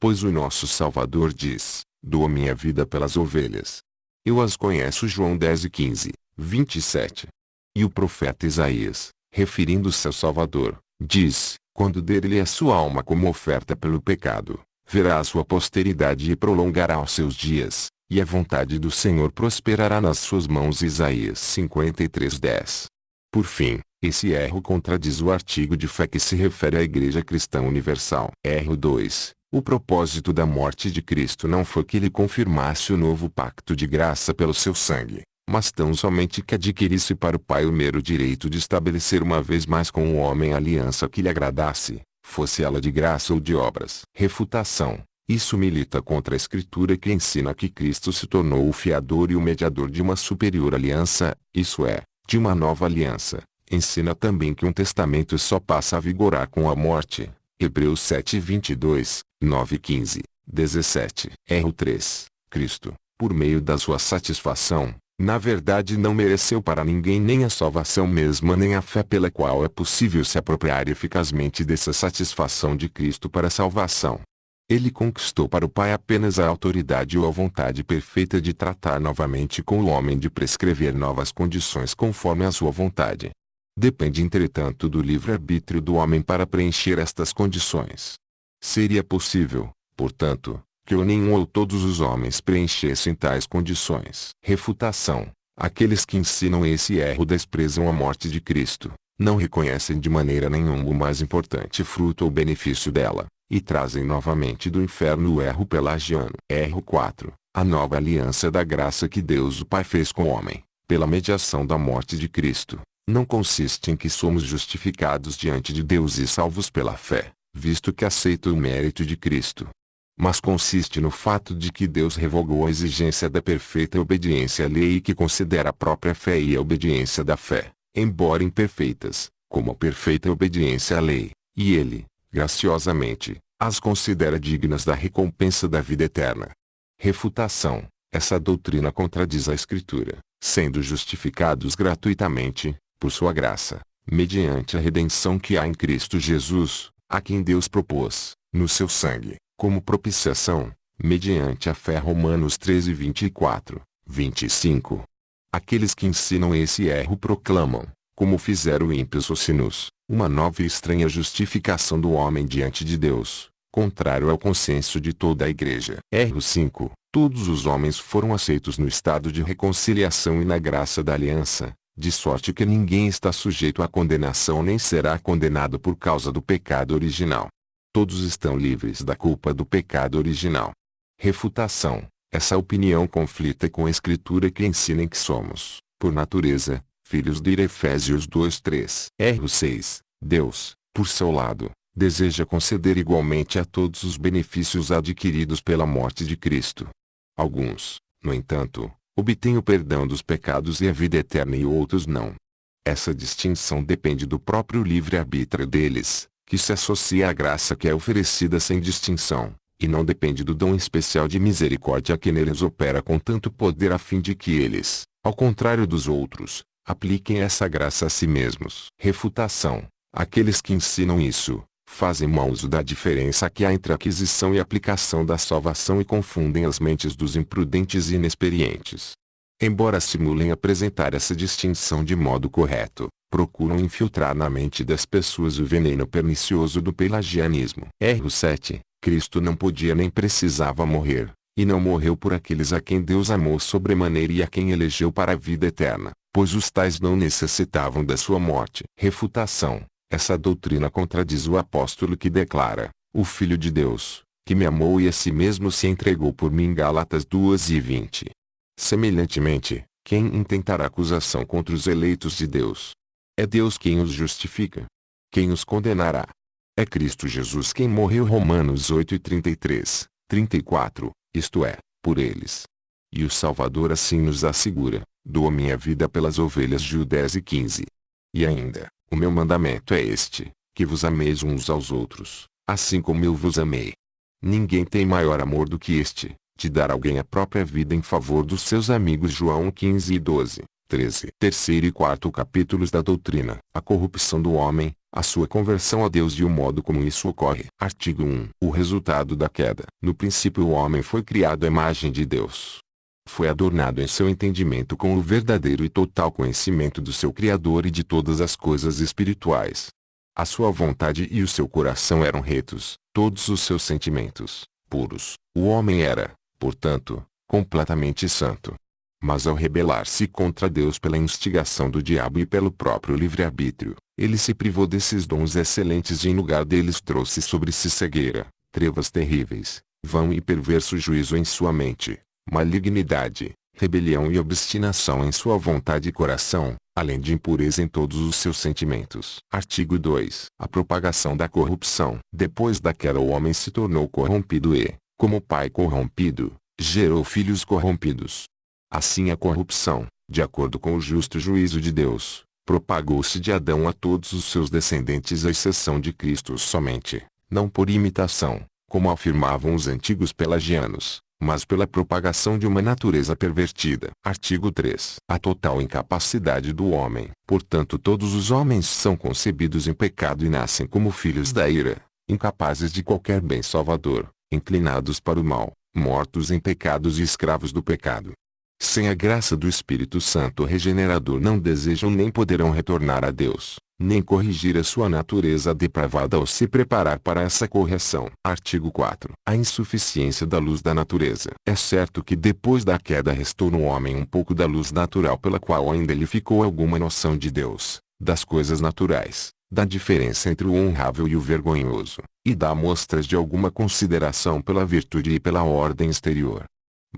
Pois o nosso Salvador diz, dou a minha vida pelas ovelhas. Eu as conheço. João 10:15, 27. E o profeta Isaías, referindo-se ao Salvador, diz, quando der-lhe a sua alma como oferta pelo pecado, verá a sua posteridade e prolongará os seus dias, e a vontade do Senhor prosperará nas suas mãos. Isaías 53:10. Por fim, esse erro contradiz o artigo de fé que se refere à Igreja Cristã Universal. Erro 2. O propósito da morte de Cristo não foi que ele confirmasse o novo pacto de graça pelo seu sangue, mas tão somente que adquirisse para o Pai o mero direito de estabelecer uma vez mais com o homem a aliança que lhe agradasse, fosse ela de graça ou de obras. Refutação. Isso milita contra a Escritura que ensina que Cristo se tornou o fiador e o mediador de uma superior aliança, isso é, de uma nova aliança, Ensina também que um testamento só passa a vigorar com a morte. Hebreus 7:22, 9:15, 17. Erro 3. Cristo, por meio da sua satisfação, na verdade não mereceu para ninguém nem a salvação mesma nem a fé pela qual é possível se apropriar eficazmente dessa satisfação de Cristo para a salvação. Ele conquistou para o Pai apenas a autoridade ou a vontade perfeita de tratar novamente com o homem, de prescrever novas condições conforme a sua vontade. Depende entretanto do livre-arbítrio do homem para preencher estas condições. Seria possível, portanto, que ou nenhum ou todos os homens preenchessem tais condições. Refutação: aqueles que ensinam esse erro desprezam a morte de Cristo, não reconhecem de maneira nenhuma o mais importante fruto ou benefício dela, e trazem novamente do inferno o erro pelagiano. Erro 4. A nova aliança da graça que Deus o Pai fez com o homem, pela mediação da morte de Cristo, não consiste em que somos justificados diante de Deus e salvos pela fé, visto que aceita o mérito de Cristo. Mas consiste no fato de que Deus revogou a exigência da perfeita obediência à lei e que considera a própria fé e a obediência da fé, embora imperfeitas, como a perfeita obediência à lei, e Ele, graciosamente, as considera dignas da recompensa da vida eterna. Refutação: essa doutrina contradiz a Escritura, sendo justificados gratuitamente, por sua graça, mediante a redenção que há em Cristo Jesus, a quem Deus propôs, no seu sangue, como propiciação, mediante a fé. Romanos 13:24, 25. Aqueles que ensinam esse erro proclamam, como fizeram ímpios socinos, uma nova e estranha justificação do homem diante de Deus, contrário ao consenso de toda a Igreja. Erro 5. Todos os homens foram aceitos no estado de reconciliação e na graça da aliança, de sorte que ninguém está sujeito à condenação nem será condenado por causa do pecado original. Todos estão livres da culpa do pecado original. Refutação: essa opinião conflita com a Escritura que ensina que somos, por natureza, filhos de ira. Efésios 2:3. Erro 6. Deus, por seu lado, deseja conceder igualmente a todos os benefícios adquiridos pela morte de Cristo. Alguns, no entanto, obtêm o perdão dos pecados e a vida eterna e outros não. Essa distinção depende do próprio livre-arbítrio deles, que se associa à graça que é oferecida sem distinção, e não depende do dom especial de misericórdia que neles opera com tanto poder a fim de que eles, ao contrário dos outros, apliquem essa graça a si mesmos. Refutação: aqueles que ensinam isso, fazem mau uso da diferença que há entre a aquisição e aplicação da salvação e confundem as mentes dos imprudentes e inexperientes. Embora simulem apresentar essa distinção de modo correto, procuram infiltrar na mente das pessoas o veneno pernicioso do pelagianismo. Erro 7. Cristo não podia nem precisava morrer, e não morreu por aqueles a quem Deus amou sobremaneira e a quem elegeu para a vida eterna, pois os tais não necessitavam da sua morte. Refutação: essa doutrina contradiz o apóstolo que declara, o Filho de Deus, que me amou e a si mesmo se entregou por mim. Gálatas 2:20. Semelhantemente, quem intentará acusação contra os eleitos de Deus? É Deus quem os justifica. Quem os condenará? É Cristo Jesus quem morreu. Romanos 8:33, 34, isto é, por eles. E o Salvador assim nos assegura: dou a minha vida pelas ovelhas. João 10:15. E ainda, o meu mandamento é este, que vos ameis uns aos outros, assim como eu vos amei. Ninguém tem maior amor do que este, de dar alguém a própria vida em favor dos seus amigos. João 15:12, 13. Terceiro e quarto capítulos da doutrina: a corrupção do homem, a sua conversão a Deus e o modo como isso ocorre. Artigo 1. O resultado da queda. No princípio o homem foi criado à imagem de Deus. Foi adornado em seu entendimento com o verdadeiro e total conhecimento do seu Criador e de todas as coisas espirituais. A sua vontade e o seu coração eram retos, todos os seus sentimentos, puros. O homem era, portanto, completamente santo. Mas ao rebelar-se contra Deus pela instigação do diabo e pelo próprio livre-arbítrio, ele se privou desses dons excelentes e em lugar deles trouxe sobre si cegueira, trevas terríveis, vão e perverso juízo em sua mente, malignidade, rebelião e obstinação em sua vontade e coração, além de impureza em todos os seus sentimentos. Artigo 2. A propagação da corrupção. Depois da queda o homem se tornou corrompido e, como pai corrompido, gerou filhos corrompidos. Assim a corrupção, de acordo com o justo juízo de Deus, Propagou-se de Adão a todos os seus descendentes à exceção de Cristo somente, não por imitação, como afirmavam os antigos pelagianos, mas pela propagação de uma natureza pervertida. Artigo 3. A total incapacidade do homem. Portanto, todos os homens são concebidos em pecado e nascem como filhos da ira, incapazes de qualquer bem salvador, inclinados para o mal, mortos em pecados e escravos do pecado. Sem a graça do Espírito Santo regenerador não desejam nem poderão retornar a Deus, nem corrigir a sua natureza depravada ou se preparar para essa correção. Artigo 4. A insuficiência da luz da natureza. É certo que depois da queda restou no homem um pouco da luz natural pela qual ainda lhe ficou alguma noção de Deus, das coisas naturais, da diferença entre o honrável e o vergonhoso, e dá mostras de alguma consideração pela virtude e pela ordem exterior.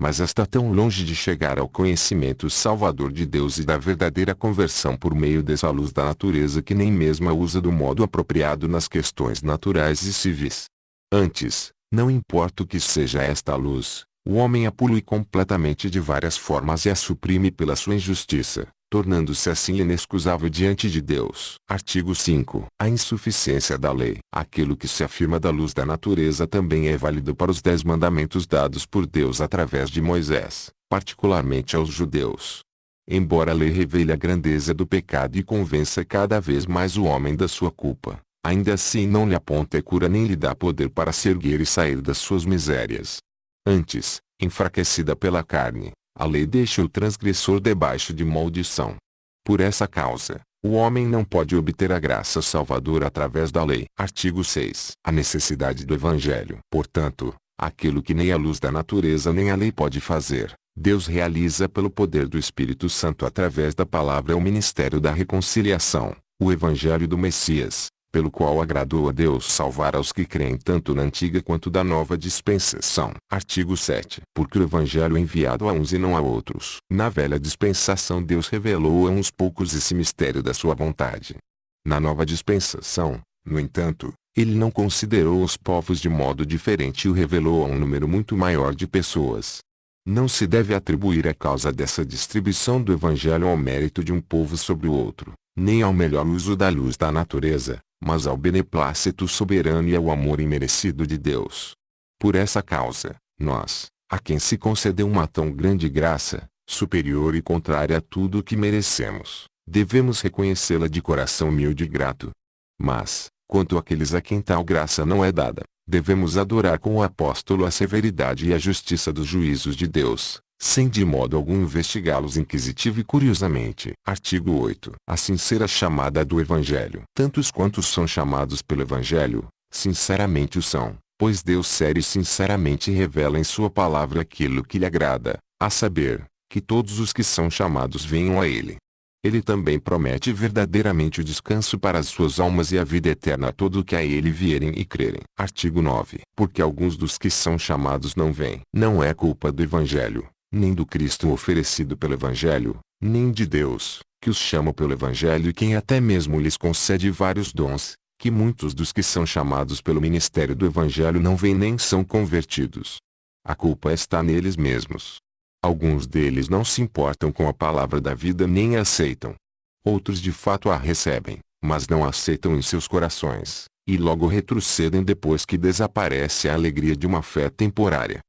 Mas está tão longe de chegar ao conhecimento salvador de Deus e da verdadeira conversão por meio dessa luz da natureza que nem mesmo a usa do modo apropriado nas questões naturais e civis. Antes, não importa o que seja esta luz, o homem a polui completamente de várias formas e a suprime pela sua injustiça, tornando-se assim inexcusável diante de Deus. Artigo 5. A insuficiência da lei. Aquilo que se afirma da luz da natureza também é válido para os 10 mandamentos dados por Deus através de Moisés, particularmente aos judeus. Embora a lei revele a grandeza do pecado e convença cada vez mais o homem da sua culpa, ainda assim não lhe aponta cura nem lhe dá poder para se erguer e sair das suas misérias. Antes, enfraquecida pela carne, a lei deixa o transgressor debaixo de maldição. Por essa causa, o homem não pode obter a graça salvadora através da lei. Artigo 6. A necessidade do Evangelho. Portanto, aquilo que nem a luz da natureza nem a lei pode fazer, Deus realiza pelo poder do Espírito Santo através da palavra o ministério da reconciliação, o Evangelho do Messias, pelo qual agradou a Deus salvar aos que creem tanto na antiga quanto da nova dispensação. Artigo 7. Porque o Evangelho é enviado a uns e não a outros. Na velha dispensação Deus revelou a uns poucos esse mistério da sua vontade. Na nova dispensação, no entanto, ele não considerou os povos de modo diferente e o revelou a um número muito maior de pessoas. Não se deve atribuir a causa dessa distribuição do Evangelho ao mérito de um povo sobre o outro, nem ao melhor uso da luz da natureza, mas ao beneplácito soberano e ao amor imerecido de Deus. Por essa causa, nós, a quem se concedeu uma tão grande graça, superior e contrária a tudo o que merecemos, devemos reconhecê-la de coração humilde e grato. Mas, quanto àqueles a quem tal graça não é dada, devemos adorar com o apóstolo a severidade e a justiça dos juízos de Deus, sem de modo algum investigá-los inquisitivo e curiosamente. Artigo 8. A sincera chamada do Evangelho. Tantos quantos são chamados pelo Evangelho, sinceramente o são, pois Deus sério e sinceramente revela em sua palavra aquilo que lhe agrada, a saber, que todos os que são chamados venham a Ele. Ele também promete verdadeiramente o descanso para as suas almas e a vida eterna a todo o que a Ele vierem e crerem. Artigo 9. Porque alguns dos que são chamados não vêm. Não é culpa do Evangelho, nem do Cristo oferecido pelo Evangelho, nem de Deus, que os chama pelo Evangelho e quem até mesmo lhes concede vários dons, que muitos dos que são chamados pelo ministério do Evangelho não vêm nem são convertidos. A culpa está neles mesmos. Alguns deles não se importam com a palavra da vida nem a aceitam. Outros de fato a recebem, mas não a aceitam em seus corações, e logo retrocedem depois que desaparece a alegria de uma fé temporária.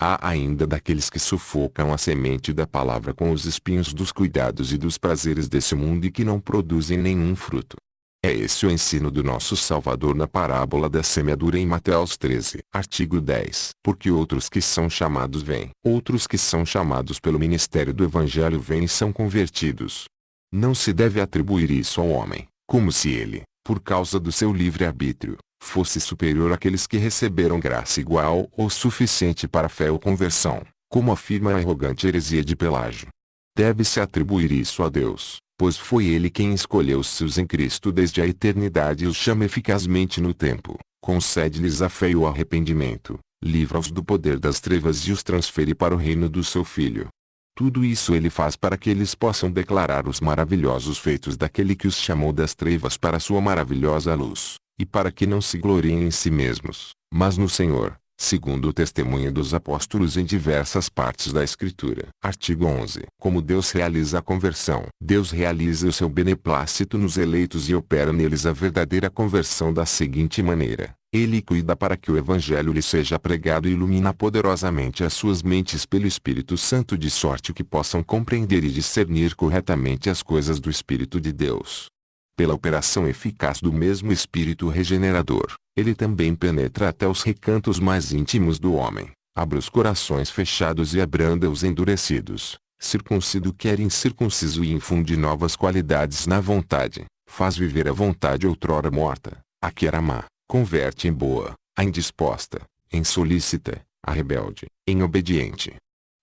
Há ainda daqueles que sufocam a semente da palavra com os espinhos dos cuidados e dos prazeres desse mundo e que não produzem nenhum fruto. É esse o ensino do nosso Salvador na parábola da semeadura em Mateus 13. Artigo 10. Porque outros que são chamados vêm. Outros que são chamados pelo ministério do Evangelho vêm e são convertidos. Não se deve atribuir isso ao homem, como se ele, por causa do seu livre-arbítrio, fosse superior àqueles que receberam graça igual ou suficiente para a fé ou conversão, como afirma a arrogante heresia de Pelágio. Deve-se atribuir isso a Deus, pois foi Ele quem escolheu os seus em Cristo desde a eternidade e os chama eficazmente no tempo, concede-lhes a fé e o arrependimento, livra-os do poder das trevas e os transfere para o reino do seu Filho. Tudo isso Ele faz para que eles possam declarar os maravilhosos feitos daquele que os chamou das trevas para a sua maravilhosa luz, e para que não se gloriem em si mesmos, mas no Senhor, segundo o testemunho dos apóstolos em diversas partes da Escritura. Artigo 11. Como Deus realiza a conversão? Deus realiza o seu beneplácito nos eleitos e opera neles a verdadeira conversão da seguinte maneira. Ele cuida para que o Evangelho lhe seja pregado e ilumina poderosamente as suas mentes pelo Espírito Santo de sorte que possam compreender e discernir corretamente as coisas do Espírito de Deus. Pela operação eficaz do mesmo Espírito regenerador, ele também penetra até os recantos mais íntimos do homem, abre os corações fechados e abranda os endurecidos, circuncida o que era incircunciso e infunde novas qualidades na vontade, faz viver a vontade outrora morta, a que era má, converte em boa, a indisposta, em solícita, a rebelde, em obediente.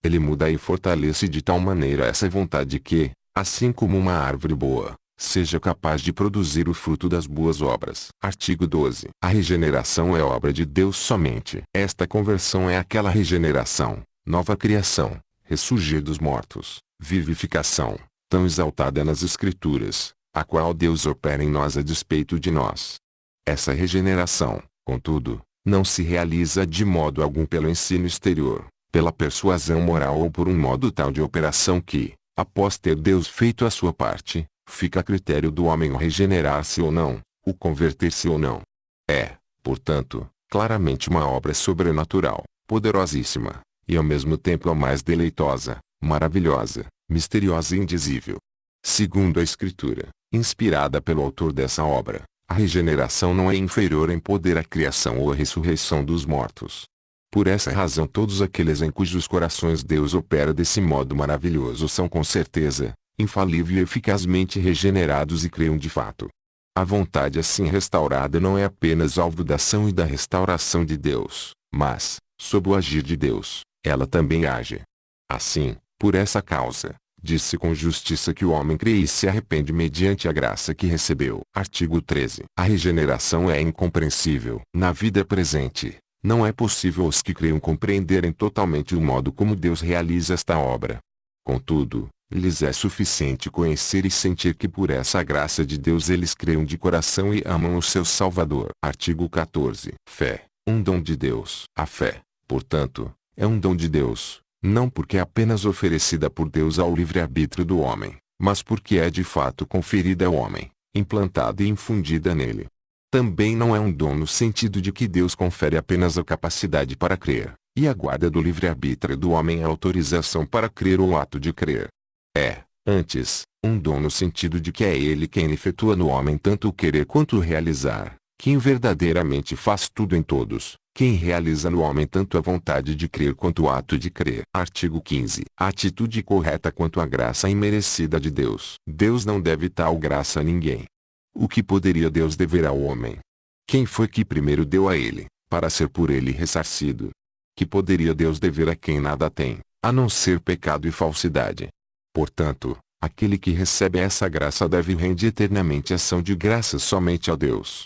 Ele muda e fortalece de tal maneira essa vontade que, assim como uma árvore boa, seja capaz de produzir o fruto das boas obras. Artigo 12. A regeneração é obra de Deus somente. Esta conversão é aquela regeneração, nova criação, ressurgir dos mortos, vivificação, tão exaltada nas Escrituras, a qual Deus opera em nós a despeito de nós. Essa regeneração, contudo, não se realiza de modo algum pelo ensino exterior, pela persuasão moral ou por um modo tal de operação que, após ter Deus feito a sua parte, fica a critério do homem o regenerar-se ou não, o converter-se ou não. É, portanto, claramente uma obra sobrenatural, poderosíssima, e ao mesmo tempo a mais deleitosa, maravilhosa, misteriosa e indizível. Segundo a Escritura, inspirada pelo autor dessa obra, a regeneração não é inferior em poder à criação ou à ressurreição dos mortos. Por essa razão todos aqueles em cujos corações Deus opera desse modo maravilhoso são com certeza, infalível e eficazmente regenerados e creiam de fato. A vontade assim restaurada não é apenas alvo da ação e da restauração de Deus, mas, sob o agir de Deus, ela também age. Assim, por essa causa, diz-se com justiça que o homem crê e se arrepende mediante a graça que recebeu. Artigo 13. A regeneração é incompreensível. Na vida presente, não é possível aos que creiam compreenderem totalmente o modo como Deus realiza esta obra. Contudo, lhes é suficiente conhecer e sentir que por essa graça de Deus eles creiam de coração e amam o seu Salvador. Artigo 14. Fé, um dom de Deus. A fé, portanto, é um dom de Deus, não porque é apenas oferecida por Deus ao livre-arbítrio do homem, mas porque é de fato conferida ao homem, implantada e infundida nele. Também não é um dom no sentido de que Deus confere apenas a capacidade para crer, e aguarda do livre-arbítrio do homem a autorização para crer ou o ato de crer. É, antes, um dom no sentido de que é Ele quem efetua no homem tanto o querer quanto o realizar, quem verdadeiramente faz tudo em todos, quem realiza no homem tanto a vontade de crer quanto o ato de crer. Artigo 15. A atitude correta quanto à graça imerecida de Deus. Deus não deve tal graça a ninguém. O que poderia Deus dever ao homem? Quem foi que primeiro deu a ele, para ser por ele ressarcido? Que poderia Deus dever a quem nada tem, a não ser pecado e falsidade? Portanto, aquele que recebe essa graça deve render eternamente ação de graça somente a Deus.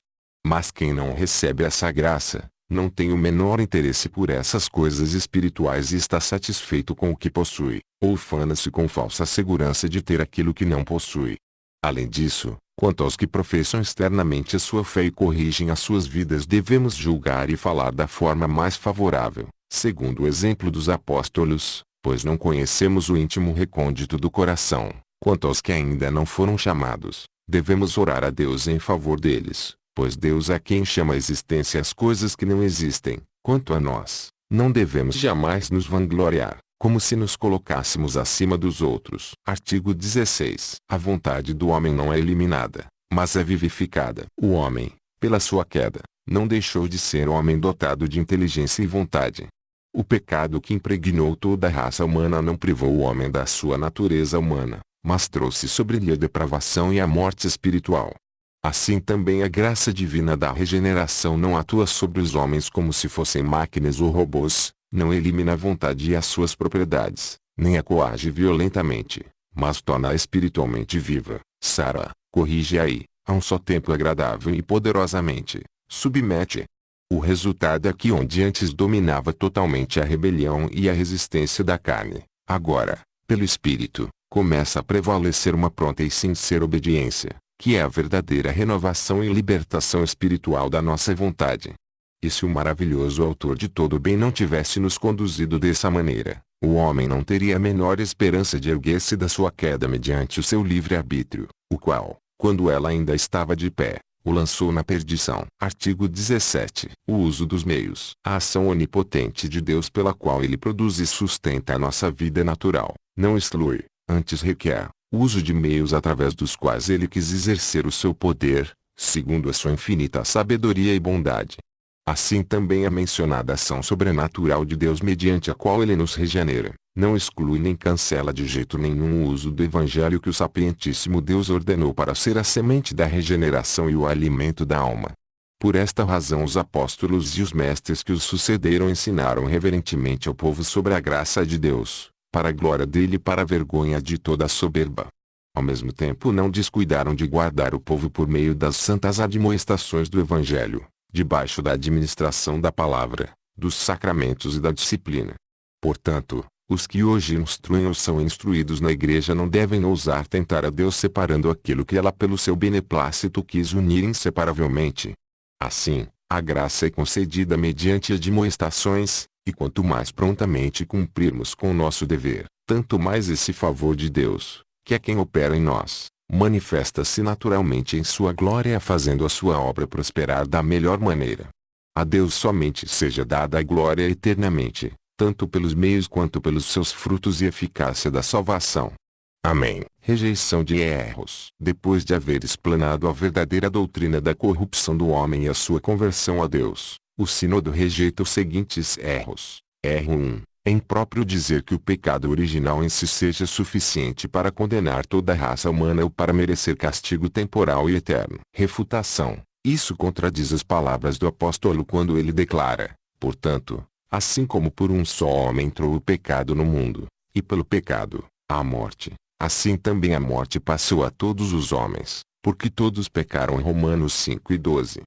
Mas quem não recebe essa graça, não tem o menor interesse por essas coisas espirituais e está satisfeito com o que possui, ou ufana-se com falsa segurança de ter aquilo que não possui. Além disso, quanto aos que professam externamente a sua fé e corrigem as suas vidas, devemos julgar e falar da forma mais favorável, segundo o exemplo dos apóstolos, pois não conhecemos o íntimo recôndito do coração. Quanto aos que ainda não foram chamados, devemos orar a Deus em favor deles, pois Deus é quem chama à existência as coisas que não existem. Quanto a nós, não devemos jamais nos vangloriar, como se nos colocássemos acima dos outros. Artigo 16. A vontade do homem não é eliminada, mas é vivificada. O homem, pela sua queda, não deixou de ser homem dotado de inteligência e vontade. O pecado que impregnou toda a raça humana não privou o homem da sua natureza humana, mas trouxe sobre ele a depravação e a morte espiritual. Assim também a graça divina da regeneração não atua sobre os homens como se fossem máquinas ou robôs, não elimina a vontade e as suas propriedades, nem a coage violentamente, mas torna-a espiritualmente viva, sara, corrige-a e, a um só tempo agradável e poderosamente, submete. O resultado é que onde antes dominava totalmente a rebelião e a resistência da carne, agora, pelo Espírito, começa a prevalecer uma pronta e sincera obediência, que é a verdadeira renovação e libertação espiritual da nossa vontade. E se o maravilhoso autor de todo o bem não tivesse nos conduzido dessa maneira, o homem não teria a menor esperança de erguer-se da sua queda mediante o seu livre-arbítrio, o qual, quando ela ainda estava de pé, o lançou na perdição. Artigo 17. O uso dos meios. A ação onipotente de Deus pela qual ele produz e sustenta a nossa vida natural, não exclui, antes requer, o uso de meios através dos quais ele quis exercer o seu poder, segundo a sua infinita sabedoria e bondade. Assim também a mencionada ação sobrenatural de Deus mediante a qual ele nos regenera, não exclui nem cancela de jeito nenhum o uso do evangelho que o sapientíssimo Deus ordenou para ser a semente da regeneração e o alimento da alma. Por esta razão os apóstolos e os mestres que os sucederam ensinaram reverentemente ao povo sobre a graça de Deus, para a glória dele e para a vergonha de toda a soberba. Ao mesmo tempo não descuidaram de guardar o povo por meio das santas admoestações do evangelho, debaixo da administração da palavra, dos sacramentos e da disciplina. Portanto, os que hoje instruem ou são instruídos na igreja não devem ousar tentar a Deus separando aquilo que ela pelo seu beneplácito quis unir inseparavelmente. Assim, a graça é concedida mediante admoestações, e quanto mais prontamente cumprirmos com o nosso dever, tanto mais esse favor de Deus, que é quem opera em nós, manifesta-se naturalmente em sua glória fazendo a sua obra prosperar da melhor maneira. A Deus somente seja dada a glória eternamente, tanto pelos meios quanto pelos seus frutos e eficácia da salvação. Amém. Rejeição de erros. Depois de haver explanado a verdadeira doutrina da corrupção do homem e a sua conversão a Deus, o sínodo rejeita os seguintes erros. Erro 1. É impróprio dizer que o pecado original em si seja suficiente para condenar toda a raça humana ou para merecer castigo temporal e eterno. Refutação. Isso contradiz as palavras do apóstolo quando ele declara, portanto, assim como por um só homem entrou o pecado no mundo, e pelo pecado, a morte, assim também a morte passou a todos os homens, porque todos pecaram. Romanos 5:12.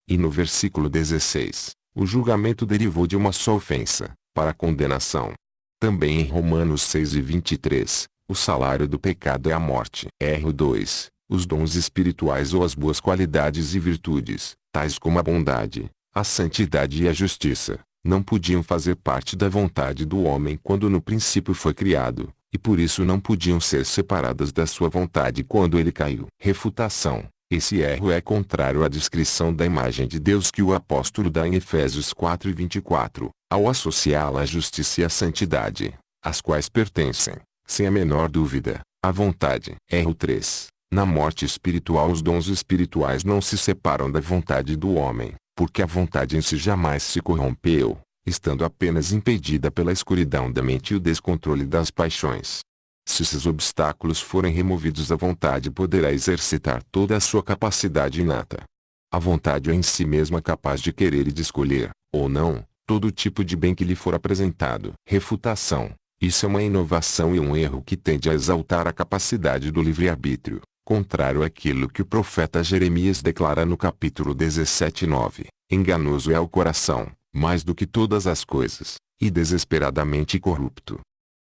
E no versículo 16, o julgamento derivou de uma só ofensa, para a condenação. Também em Romanos 6:23, o salário do pecado é a morte. Erro 2. Os dons espirituais ou as boas qualidades e virtudes, tais como a bondade, a santidade e a justiça, não podiam fazer parte da vontade do homem quando no princípio foi criado, e por isso não podiam ser separadas da sua vontade quando ele caiu. Refutação. Esse erro é contrário à descrição da imagem de Deus que o apóstolo dá em Efésios 4:24, ao associá-la à justiça e à santidade, às quais pertencem, sem a menor dúvida, a vontade. Erro 3. Na morte espiritual os dons espirituais não se separam da vontade do homem, porque a vontade em si jamais se corrompeu, estando apenas impedida pela escuridão da mente e o descontrole das paixões. Se esses obstáculos forem removidos, a vontade poderá exercitar toda a sua capacidade inata. A vontade é em si mesma capaz de querer e de escolher, ou não, todo tipo de bem que lhe for apresentado. Refutação. Isso é uma inovação e um erro que tende a exaltar a capacidade do livre-arbítrio, contrário àquilo que o profeta Jeremias declara no capítulo 17:9. Enganoso é o coração, mais do que todas as coisas, e desesperadamente corrupto.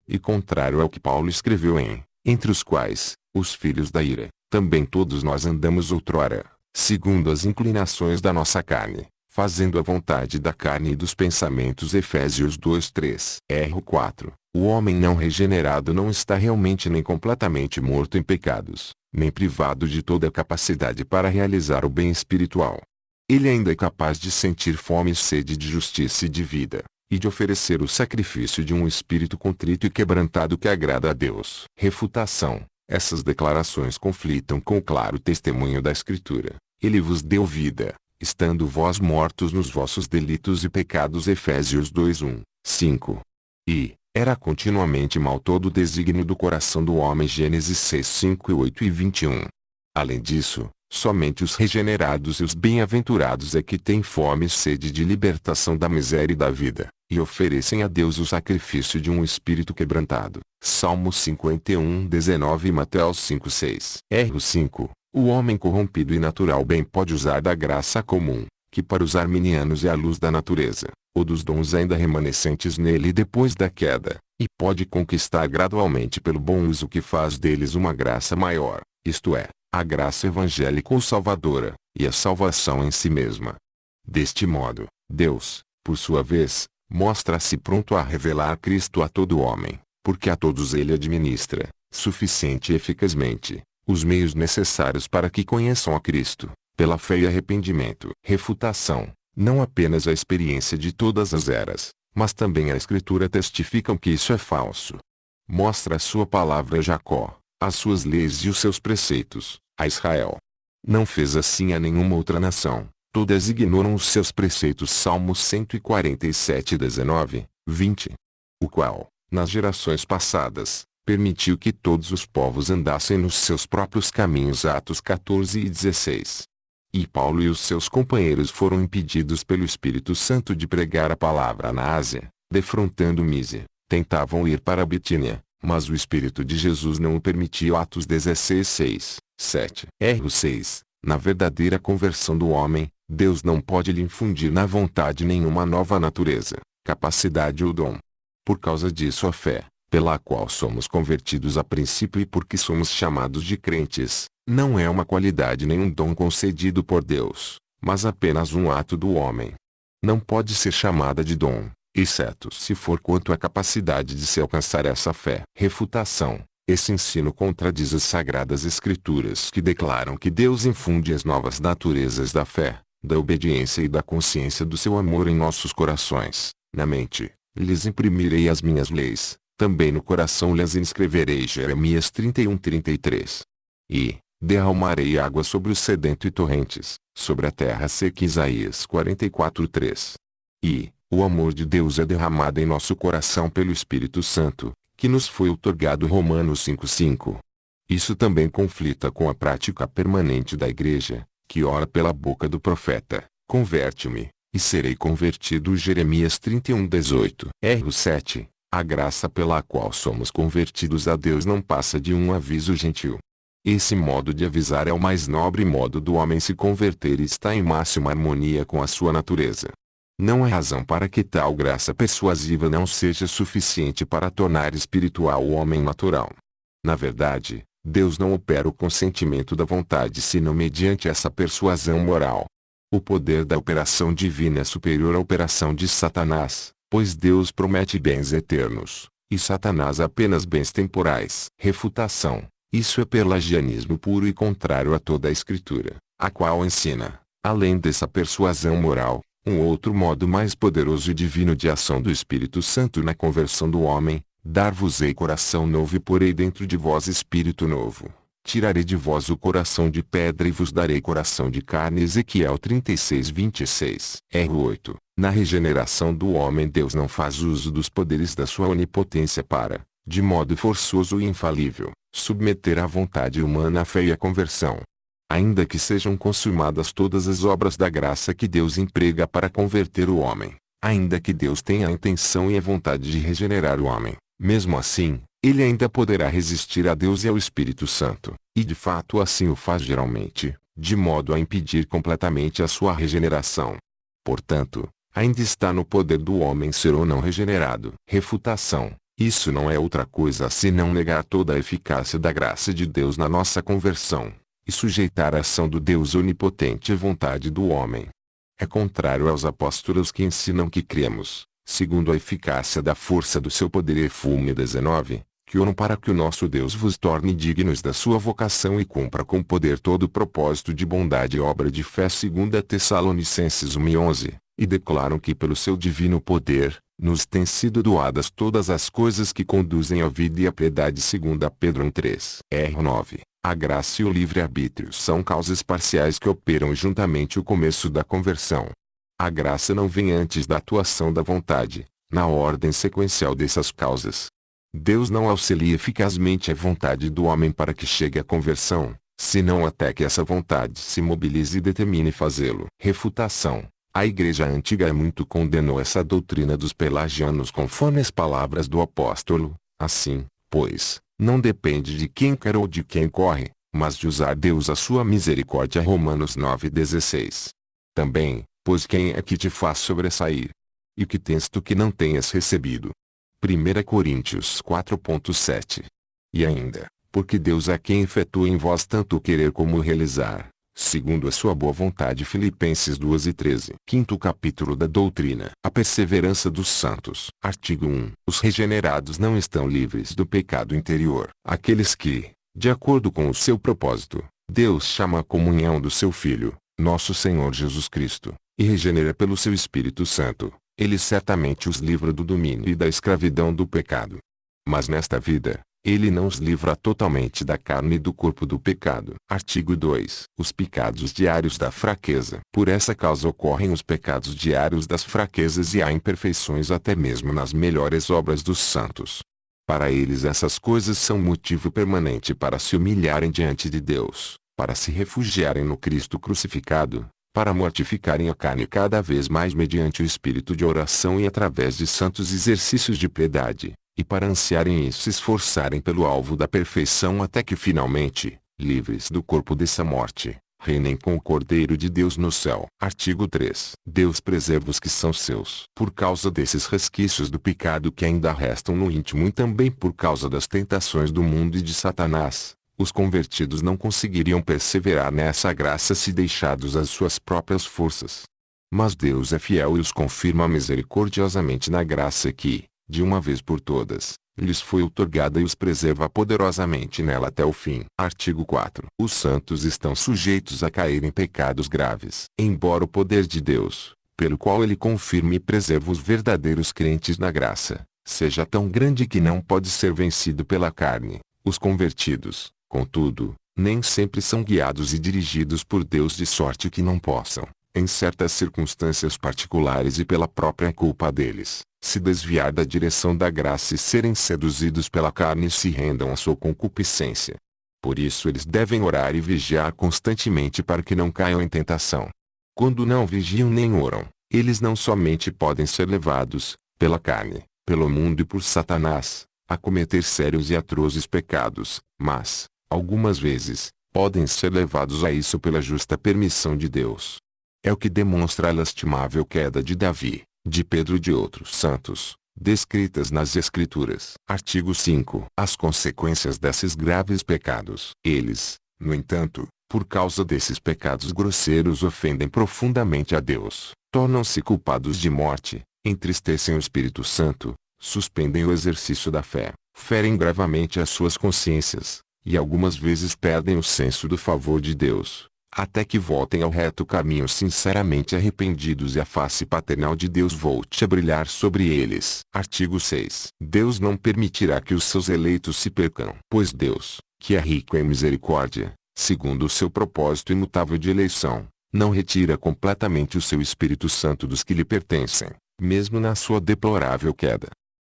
E contrário ao que Paulo escreveu entre os quais, os filhos da ira, também todos nós andamos outrora, segundo as inclinações da nossa carne, fazendo a vontade da carne e dos pensamentos. Efésios 2:3. Erro 4. O homem não regenerado não está realmente nem completamente morto em pecados, nem privado de toda a capacidade para realizar o bem espiritual. Ele ainda é capaz de sentir fome e sede de justiça e de vida, e de oferecer o sacrifício de um espírito contrito e quebrantado que agrada a Deus. Refutação. Essas declarações conflitam com o claro testemunho da Escritura. Ele vos deu vida, estando vós mortos nos vossos delitos e pecados. Efésios 2:1, 5. E era continuamente mal todo o desígnio do coração do homem. Gênesis 6:5 e 8 e 21. Além disso, somente os regenerados e os bem-aventurados é que têm fome e sede de libertação da miséria e da vida, e oferecem a Deus o sacrifício de um espírito quebrantado. Salmo 51:19 e Mateus 5:6. Erro 5. O homem corrompido e natural bem pode usar da graça comum, que para os arminianos é a luz da natureza, ou dos dons ainda remanescentes nele depois da queda, e pode conquistar gradualmente pelo bom uso que faz deles uma graça maior, isto é, a graça evangélica ou salvadora, e a salvação em si mesma. Deste modo, Deus, por sua vez, mostra-se pronto a revelar Cristo a todo homem, porque a todos ele administra, suficiente e eficazmente, os meios necessários para que conheçam a Cristo, pela fé e arrependimento. Refutação: não apenas a experiência de todas as eras, mas também a Escritura testificam que isso é falso. Mostra a sua palavra a Jacó, as suas leis e os seus preceitos, a Israel. Não fez assim a nenhuma outra nação, todas ignoram os seus preceitos. Salmos 147, 19, 20. O qual, nas gerações passadas, permitiu que todos os povos andassem nos seus próprios caminhos. Atos 14 e 16. E Paulo e os seus companheiros foram impedidos pelo Espírito Santo de pregar a palavra na Ásia, defrontando Mísia. Tentavam ir para a Bitínia, mas o Espírito de Jesus não o permitiu. Atos 16, 6, 7. R6. Na verdadeira conversão do homem, Deus não pode lhe infundir na vontade nenhuma nova natureza, capacidade ou dom. Por causa disso a fé, pela qual somos convertidos a princípio e porque somos chamados de crentes, não é uma qualidade nem um dom concedido por Deus, mas apenas um ato do homem. Não pode ser chamada de dom, exceto se for quanto à capacidade de se alcançar essa fé. Refutação: esse ensino contradiz as Sagradas Escrituras que declaram que Deus infunde as novas naturezas da fé, da obediência e da consciência do seu amor em nossos corações. Na mente, lhes imprimirei as minhas leis, também no coração lhes inscreverei. Jeremias 31, 33. E derramarei água sobre o sedento e torrentes, sobre a terra seca. Isaías 44, 3. E o amor de Deus é derramado em nosso coração pelo Espírito Santo, que nos foi outorgado. Romanos 5, 5. Isso também conflita com a prática permanente da Igreja, que ora pela boca do profeta: converte-me, e serei convertido. Jeremias 31, 18. R7. A graça pela qual somos convertidos a Deus não passa de um aviso gentil. Esse modo de avisar é o mais nobre modo do homem se converter e está em máxima harmonia com a sua natureza. Não há razão para que tal graça persuasiva não seja suficiente para tornar espiritual o homem natural. Na verdade, Deus não opera o consentimento da vontade senão mediante essa persuasão moral. O poder da operação divina é superior à operação de Satanás, pois Deus promete bens eternos, e Satanás apenas bens temporais. Refutação: isso é pelagianismo puro e contrário a toda a Escritura, a qual ensina, além dessa persuasão moral, um outro modo mais poderoso e divino de ação do Espírito Santo na conversão do homem: dar-vos-ei coração novo e porei dentro de vós espírito novo. Tirarei de vós o coração de pedra e vos darei coração de carne. Ezequiel 36, 26. R8. Na regeneração do homem Deus não faz uso dos poderes da sua onipotência para, de modo forçoso e infalível, submeter à vontade humana a fé e a conversão. Ainda que sejam consumadas todas as obras da graça que Deus emprega para converter o homem, ainda que Deus tenha a intenção e a vontade de regenerar o homem, mesmo assim, ele ainda poderá resistir a Deus e ao Espírito Santo, e de fato assim o faz geralmente, de modo a impedir completamente a sua regeneração. Portanto, ainda está no poder do homem ser ou não regenerado. Refutação: isso não é outra coisa senão negar toda a eficácia da graça de Deus na nossa conversão, e sujeitar a ação do Deus onipotente à vontade do homem. É contrário aos apóstolos que ensinam que cremos, segundo a eficácia da força do seu poder. Efúmio 19, que oram para que o nosso Deus vos torne dignos da sua vocação e cumpra com poder todo o propósito de bondade e obra de fé. 2 Tessalonicenses 1:11, e declaram que pelo seu divino poder, nos têm sido doadas todas as coisas que conduzem à vida e à piedade. 2 Pedro 1:3. R9. A graça e o livre-arbítrio são causas parciais que operam juntamente o começo da conversão. A graça não vem antes da atuação da vontade, na ordem sequencial dessas causas. Deus não auxilia eficazmente a vontade do homem para que chegue à conversão, senão até que essa vontade se mobilize e determine fazê-lo. Refutação: a Igreja Antiga muito condenou essa doutrina dos pelagianos conforme as palavras do apóstolo. Assim, pois, não depende de quem quer ou de quem corre, mas de usar Deus a sua misericórdia. Romanos 9:16. Também, pois quem é que te faz sobressair? E que tens tu que não tenhas recebido? 1 Coríntios 4:7. E ainda, porque Deus é quem efetua em vós tanto o querer como o realizar, segundo a sua boa vontade. Filipenses 2:13. Quinto capítulo da doutrina. A perseverança dos santos. Artigo 1. Os regenerados não estão livres do pecado interior. Aqueles que, de acordo com o seu propósito, Deus chama à comunhão do seu Filho, nosso Senhor Jesus Cristo, e regenera pelo seu Espírito Santo, Ele certamente os livra do domínio e da escravidão do pecado. Mas nesta vida, Ele não os livra totalmente da carne e do corpo do pecado. Artigo 2. Os pecados diários da fraqueza. Por essa causa ocorrem os pecados diários das fraquezas e há imperfeições até mesmo nas melhores obras dos santos. Para eles essas coisas são motivo permanente para se humilharem diante de Deus, para se refugiarem no Cristo crucificado, para mortificarem a carne cada vez mais mediante o espírito de oração e através de santos exercícios de piedade, e para ansiarem e se esforçarem pelo alvo da perfeição até que finalmente, livres do corpo dessa morte, reinem com o Cordeiro de Deus no céu. Artigo 3. Deus preserva os que são seus. Por causa desses resquícios do pecado que ainda restam no íntimo e também por causa das tentações do mundo e de Satanás, os convertidos não conseguiriam perseverar nessa graça se deixados às suas próprias forças. Mas Deus é fiel e os confirma misericordiosamente na graça que, de uma vez por todas, lhes foi outorgada e os preserva poderosamente nela até o fim. Artigo 4. Os santos estão sujeitos a cair em pecados graves. Embora o poder de Deus, pelo qual Ele confirma e preserva os verdadeiros crentes na graça, seja tão grande que não pode ser vencido pela carne, os convertidos, contudo, nem sempre são guiados e dirigidos por Deus de sorte que não possam, em certas circunstâncias particulares e pela própria culpa deles, se desviar da direção da graça e serem seduzidos pela carne e se rendam à sua concupiscência. Por isso eles devem orar e vigiar constantemente para que não caiam em tentação. Quando não vigiam nem oram, eles não somente podem ser levados, pela carne, pelo mundo e por Satanás, a cometer sérios e atrozes pecados, mas, algumas vezes, podem ser levados a isso pela justa permissão de Deus. É o que demonstra a lastimável queda de Davi, de Pedro e de outros santos, descritas nas Escrituras. Artigo 5. As consequências desses graves pecados. Eles, no entanto, por causa desses pecados grosseiros ofendem profundamente a Deus, tornam-se culpados de morte, entristecem o Espírito Santo, suspendem o exercício da fé, ferem gravemente as suas consciências, e algumas vezes perdem o senso do favor de Deus, até que voltem ao reto caminho sinceramente arrependidos e a face paternal de Deus volte a brilhar sobre eles. Artigo 6. Deus não permitirá que os seus eleitos se percam. Pois Deus, que é rico em misericórdia, segundo o seu propósito imutável de eleição, não retira completamente o seu Espírito Santo dos que lhe pertencem, mesmo na sua deplorável queda.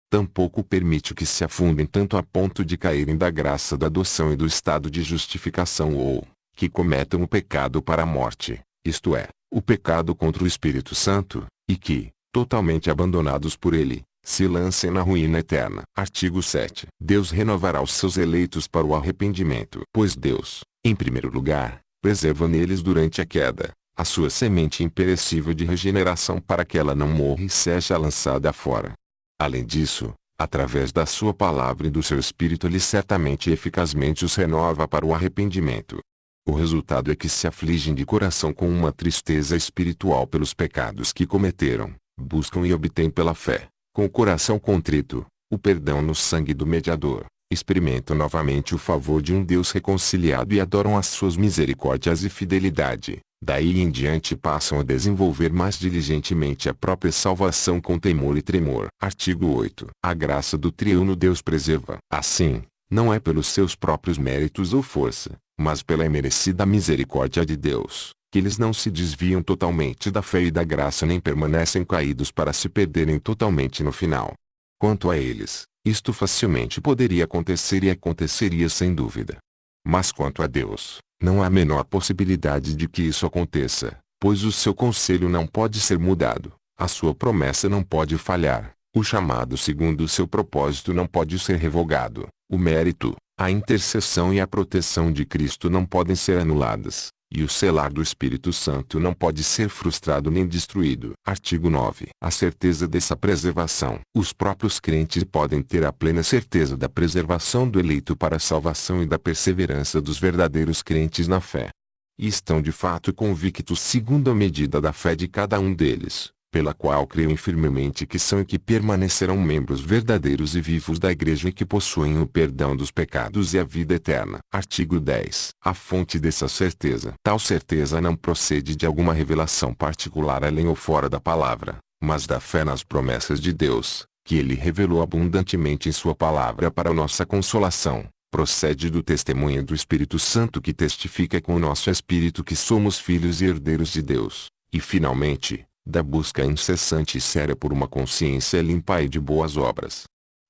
Tampouco permite que se afundem tanto a ponto de caírem da graça da adoção e do estado de justificação ou, que cometam o pecado para a morte, isto é, o pecado contra o Espírito Santo, e que, totalmente abandonados por ele, se lancem na ruína eterna. Artigo 7. Deus renovará os seus eleitos para o arrependimento. Pois Deus, em primeiro lugar, preserva neles durante a queda, a sua semente imperecível de regeneração para que ela não morra e seja lançada fora. Além disso, através da sua palavra e do seu Espírito ele certamente e eficazmente os renova para o arrependimento. O resultado é que se afligem de coração com uma tristeza espiritual pelos pecados que cometeram, buscam e obtêm pela fé, com o coração contrito, o perdão no sangue do mediador, experimentam novamente o favor de um Deus reconciliado e adoram as suas misericórdias e fidelidade. Daí em diante passam a desenvolver mais diligentemente a própria salvação com temor e tremor. Artigo 8. A graça do triuno Deus preserva. Assim, não é pelos seus próprios méritos ou força, mas pela imerecida misericórdia de Deus, que eles não se desviam totalmente da fé e da graça nem permanecem caídos para se perderem totalmente no final. Quanto a eles, isto facilmente poderia acontecer e aconteceria sem dúvida. Mas quanto a Deus, não há a menor possibilidade de que isso aconteça, pois o seu conselho não pode ser mudado, a sua promessa não pode falhar, o chamado segundo o seu propósito não pode ser revogado, o mérito, a intercessão e a proteção de Cristo não podem ser anuladas, e o selar do Espírito Santo não pode ser frustrado nem destruído. Artigo 9. A certeza dessa preservação. Os próprios crentes podem ter a plena certeza da preservação do eleito para a salvação e da perseverança dos verdadeiros crentes na fé. e estão de fato convictos segundo a medida da fé de cada um deles, pela qual creem firmemente que são e que permanecerão membros verdadeiros e vivos da Igreja e que possuem o perdão dos pecados e a vida eterna. Artigo 10. A fonte dessa certeza. Tal certeza não procede de alguma revelação particular além ou fora da palavra, mas da fé nas promessas de Deus, que Ele revelou abundantemente em Sua palavra para nossa consolação. Procede do testemunho do Espírito Santo que testifica com o nosso espírito que somos filhos e herdeiros de Deus, e finalmente, da busca incessante e séria por uma consciência limpa e de boas obras.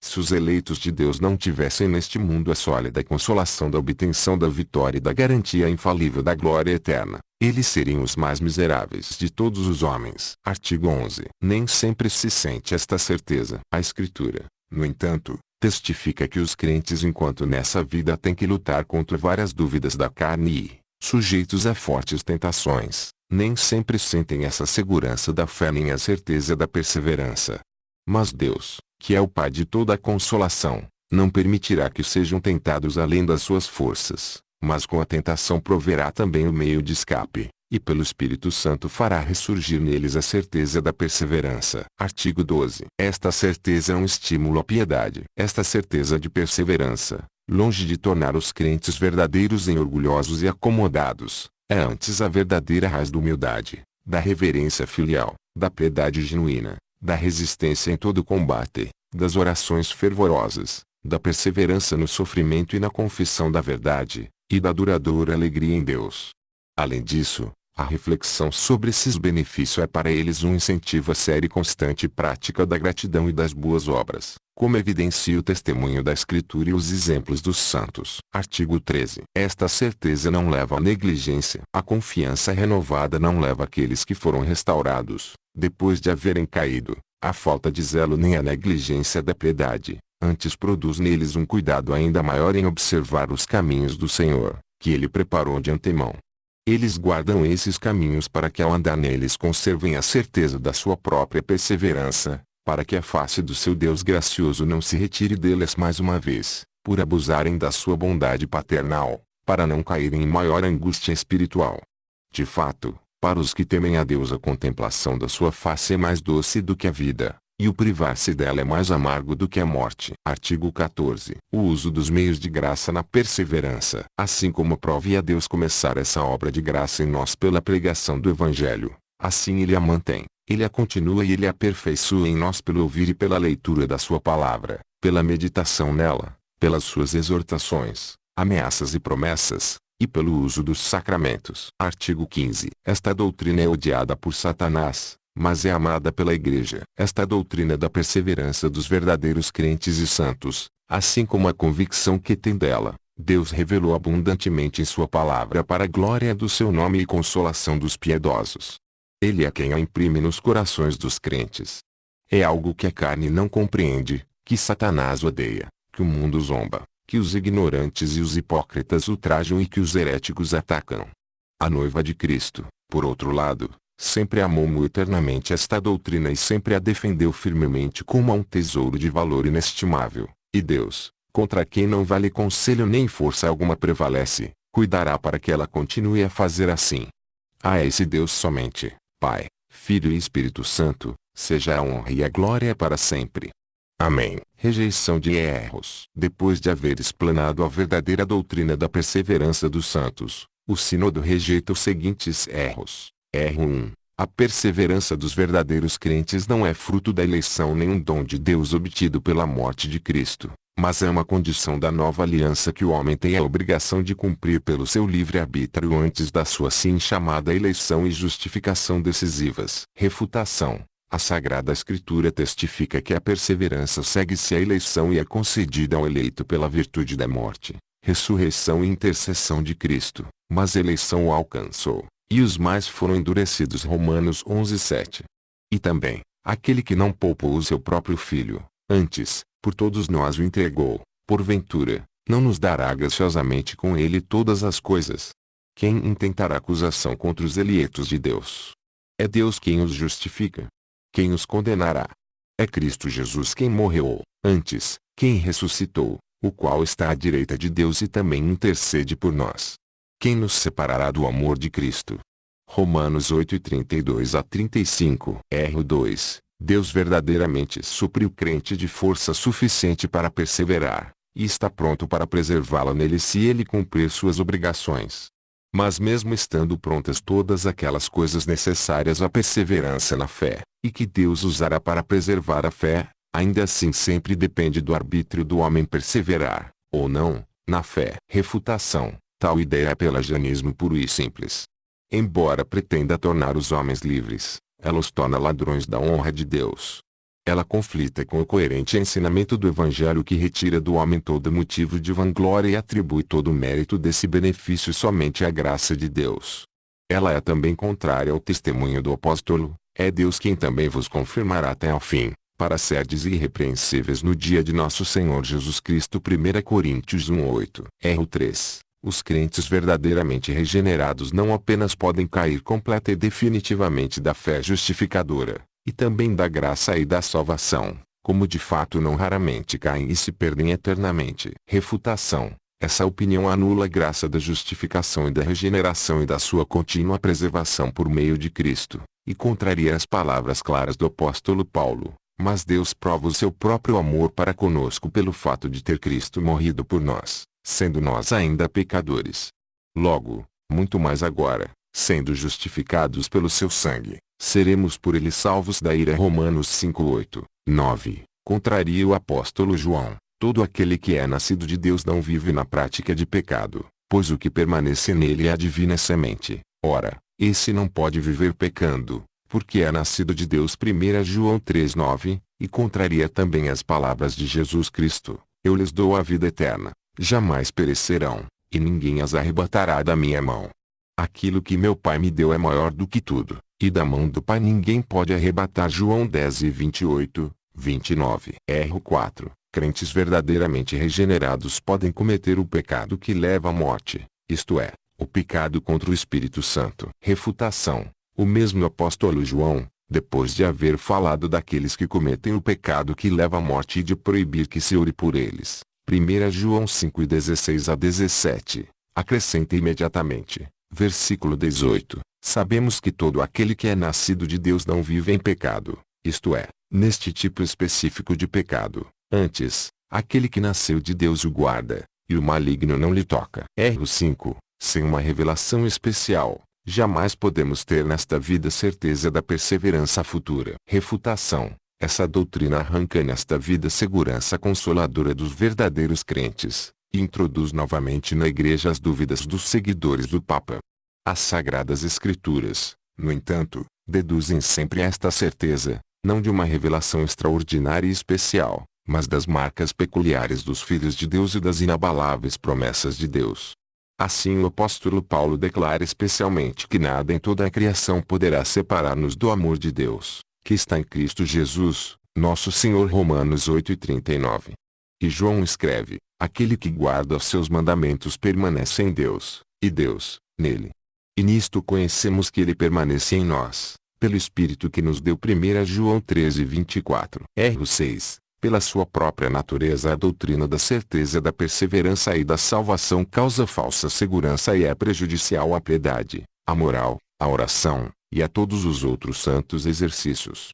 Se os eleitos de Deus não tivessem neste mundo a sólida consolação da obtenção da vitória e da garantia infalível da glória eterna, eles seriam os mais miseráveis de todos os homens. Artigo 11. Nem sempre se sente esta certeza. A Escritura, no entanto, testifica que os crentes enquanto nessa vida têm que lutar contra várias dúvidas da carne e, sujeitos a fortes tentações, nem sempre sentem essa segurança da fé nem a certeza da perseverança. Mas Deus, que é o Pai de toda a consolação, não permitirá que sejam tentados além das suas forças, mas com a tentação proverá também o meio de escape, e pelo Espírito Santo fará ressurgir neles a certeza da perseverança. Artigo 12. Esta certeza é um estímulo à piedade. Esta certeza de perseverança, longe de tornar os crentes verdadeiros em orgulhosos e acomodados, é antes a verdadeira raiz da humildade, da reverência filial, da piedade genuína, da resistência em todo combate, das orações fervorosas, da perseverança no sofrimento e na confissão da verdade, e da duradoura alegria em Deus. Além disso, a reflexão sobre esses benefícios é para eles um incentivo à séria e constante prática da gratidão e das boas obras, como evidencia o testemunho da Escritura e os exemplos dos santos. Artigo 13. Esta certeza não leva à negligência. A confiança renovada não leva aqueles que foram restaurados, depois de haverem caído, à falta de zelo nem à negligência da piedade, antes produz neles um cuidado ainda maior em observar os caminhos do Senhor, que Ele preparou de antemão. Eles guardam esses caminhos para que ao andar neles conservem a certeza da sua própria perseverança, para que a face do seu Deus gracioso não se retire deles mais uma vez, por abusarem da sua bondade paternal, para não caírem em maior angústia espiritual. De fato, para os que temem a Deus a contemplação da sua face é mais doce do que a vida, e o privar-se dela é mais amargo do que a morte. Artigo 14. O uso dos meios de graça na perseverança. Assim como aprove a Deus começar essa obra de graça em nós pela pregação do Evangelho, assim Ele a mantém, Ele a continua e Ele a aperfeiçoa em nós pelo ouvir e pela leitura da sua palavra, pela meditação nela, pelas suas exortações, ameaças e promessas, e pelo uso dos sacramentos. Artigo 15. Esta doutrina é odiada por Satanás, mas é amada pela Igreja. Esta doutrina da perseverança dos verdadeiros crentes e santos, assim como a convicção que tem dela, Deus revelou abundantemente em sua palavra para a glória do seu nome e consolação dos piedosos. Ele é quem a imprime nos corações dos crentes. É algo que a carne não compreende, que Satanás odeia, que o mundo zomba, que os ignorantes e os hipócritas ultrajam e que os heréticos atacam. A noiva de Cristo, por outro lado, sempre amou eternamente esta doutrina e sempre a defendeu firmemente como a um tesouro de valor inestimável, e Deus, contra quem não vale conselho nem força alguma prevalece, cuidará para que ela continue a fazer assim. A esse Deus somente, Pai, Filho e Espírito Santo, seja a honra e a glória para sempre. Amém. Rejeição de erros. Depois de haver explanado a verdadeira doutrina da perseverança dos santos, o sínodo rejeita os seguintes erros. Erro 1. A perseverança dos verdadeiros crentes não é fruto da eleição nem um dom de Deus obtido pela morte de Cristo, mas é uma condição da nova aliança que o homem tem a obrigação de cumprir pelo seu livre-arbítrio antes da sua assim chamada eleição e justificação decisivas. Refutação. A Sagrada Escritura testifica que a perseverança segue-se à eleição e é concedida ao eleito pela virtude da morte, ressurreição e intercessão de Cristo, mas a eleição o alcançou, e os mais foram endurecidos. Romanos 11:7. E também, aquele que não poupou o seu próprio filho, antes, por todos nós o entregou, porventura, não nos dará graciosamente com ele todas as coisas? Quem intentará acusação contra os eleitos de Deus? É Deus quem os justifica. Quem os condenará? É Cristo Jesus quem morreu, antes, quem ressuscitou, o qual está à direita de Deus e também intercede por nós. Quem nos separará do amor de Cristo? Romanos 8:32-35. R2. Deus verdadeiramente supre o crente de força suficiente para perseverar, e está pronto para preservá-lo nele se ele cumprir suas obrigações. Mas mesmo estando prontas todas aquelas coisas necessárias à perseverança na fé, e que Deus usará para preservar a fé, ainda assim sempre depende do arbítrio do homem perseverar, ou não, na fé. Refutação. Tal ideia é pelagianismo puro e simples. Embora pretenda tornar os homens livres, ela os torna ladrões da honra de Deus. Ela conflita com o coerente ensinamento do Evangelho que retira do homem todo motivo de vanglória e atribui todo o mérito desse benefício somente à graça de Deus. Ela é também contrária ao testemunho do apóstolo: é Deus quem também vos confirmará até ao fim, para serdes irrepreensíveis no dia de nosso Senhor Jesus Cristo. 1 Coríntios 1:8. R3. Os crentes verdadeiramente regenerados não apenas podem cair completa e definitivamente da fé justificadora, e também da graça e da salvação, como de fato não raramente caem e se perdem eternamente. Refutação. Essa opinião anula a graça da justificação e da regeneração e da sua contínua preservação por meio de Cristo, e contraria as palavras claras do apóstolo Paulo: mas Deus prova o seu próprio amor para conosco pelo fato de ter Cristo morrido por nós, sendo nós ainda pecadores. Logo, muito mais agora, sendo justificados pelo seu sangue, seremos por ele salvos da ira. Romanos 5:8, 9. Contraria o apóstolo João: todo aquele que é nascido de Deus não vive na prática de pecado, pois o que permanece nele é a divina semente. Ora, esse não pode viver pecando, porque é nascido de Deus. 1 João 3:9, e contraria também as palavras de Jesus Cristo: eu lhes dou a vida eterna, jamais perecerão, e ninguém as arrebatará da minha mão. Aquilo que meu Pai me deu é maior do que tudo, e da mão do Pai ninguém pode arrebatar. João 10:28, 29. R4. Crentes verdadeiramente regenerados podem cometer o pecado que leva à morte, isto é, o pecado contra o Espírito Santo. Refutação. O mesmo apóstolo João, depois de haver falado daqueles que cometem o pecado que leva à morte e de proibir que se ore por eles, 1 João 5:16-17, acrescenta imediatamente, versículo 18, sabemos que todo aquele que é nascido de Deus não vive em pecado, isto é, neste tipo específico de pecado. Antes, aquele que nasceu de Deus o guarda, e o maligno não lhe toca. R5. Sem uma revelação especial, jamais podemos ter nesta vida certeza da perseverança futura. Refutação. Essa doutrina arranca nesta vida segurança consoladora dos verdadeiros crentes, e introduz novamente na Igreja as dúvidas dos seguidores do Papa. As Sagradas Escrituras, no entanto, deduzem sempre esta certeza, não de uma revelação extraordinária e especial, mas das marcas peculiares dos filhos de Deus e das inabaláveis promessas de Deus. Assim o apóstolo Paulo declara especialmente que nada em toda a criação poderá separar-nos do amor de Deus, que está em Cristo Jesus, nosso Senhor. Romanos 8:39. E João escreve: aquele que guarda os seus mandamentos permanece em Deus, e Deus, nele. E nisto conhecemos que ele permanece em nós, pelo Espírito que nos deu. 1 João 13:24. R6. Pela sua própria natureza, a doutrina da certeza da perseverança e da salvação causa falsa segurança e é prejudicial à piedade, à moral, à oração, e a todos os outros santos exercícios.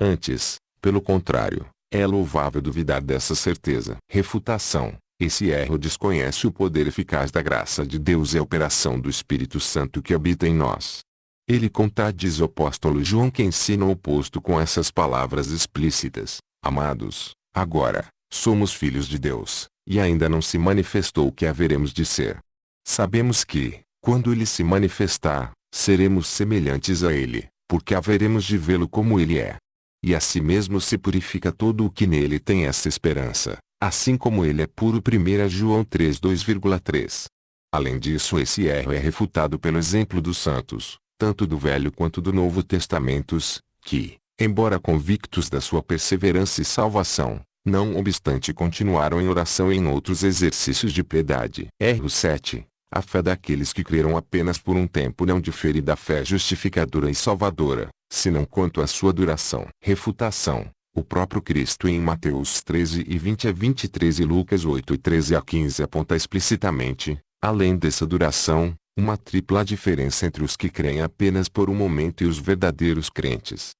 Antes, pelo contrário, é louvável duvidar dessa certeza. Refutação. Esse erro desconhece o poder eficaz da graça de Deus e a operação do Espírito Santo que habita em nós. Ele contradiz o apóstolo João, que ensina o oposto com essas palavras explícitas: amados, agora, somos filhos de Deus, e ainda não se manifestou o que haveremos de ser. Sabemos que, quando ele se manifestar, seremos semelhantes a ele, porque haveremos de vê-lo como ele é. E a si mesmo se purifica todo o que nele tem essa esperança, assim como ele é puro. 1 João 3:2,3. Além disso, esse erro é refutado pelo exemplo dos santos, tanto do Velho quanto do Novo Testamentos, que, embora convictos da sua perseverança e salvação, não obstante continuaram em oração e em outros exercícios de piedade. R7. A fé daqueles que creram apenas por um tempo não difere da fé justificadora e salvadora, senão quanto à sua duração. Refutação. O próprio Cristo em Mateus 13:20-23 e Lucas 8:13-15 aponta explicitamente, além dessa duração, uma tripla diferença entre os que creem apenas por um momento e os verdadeiros crentes.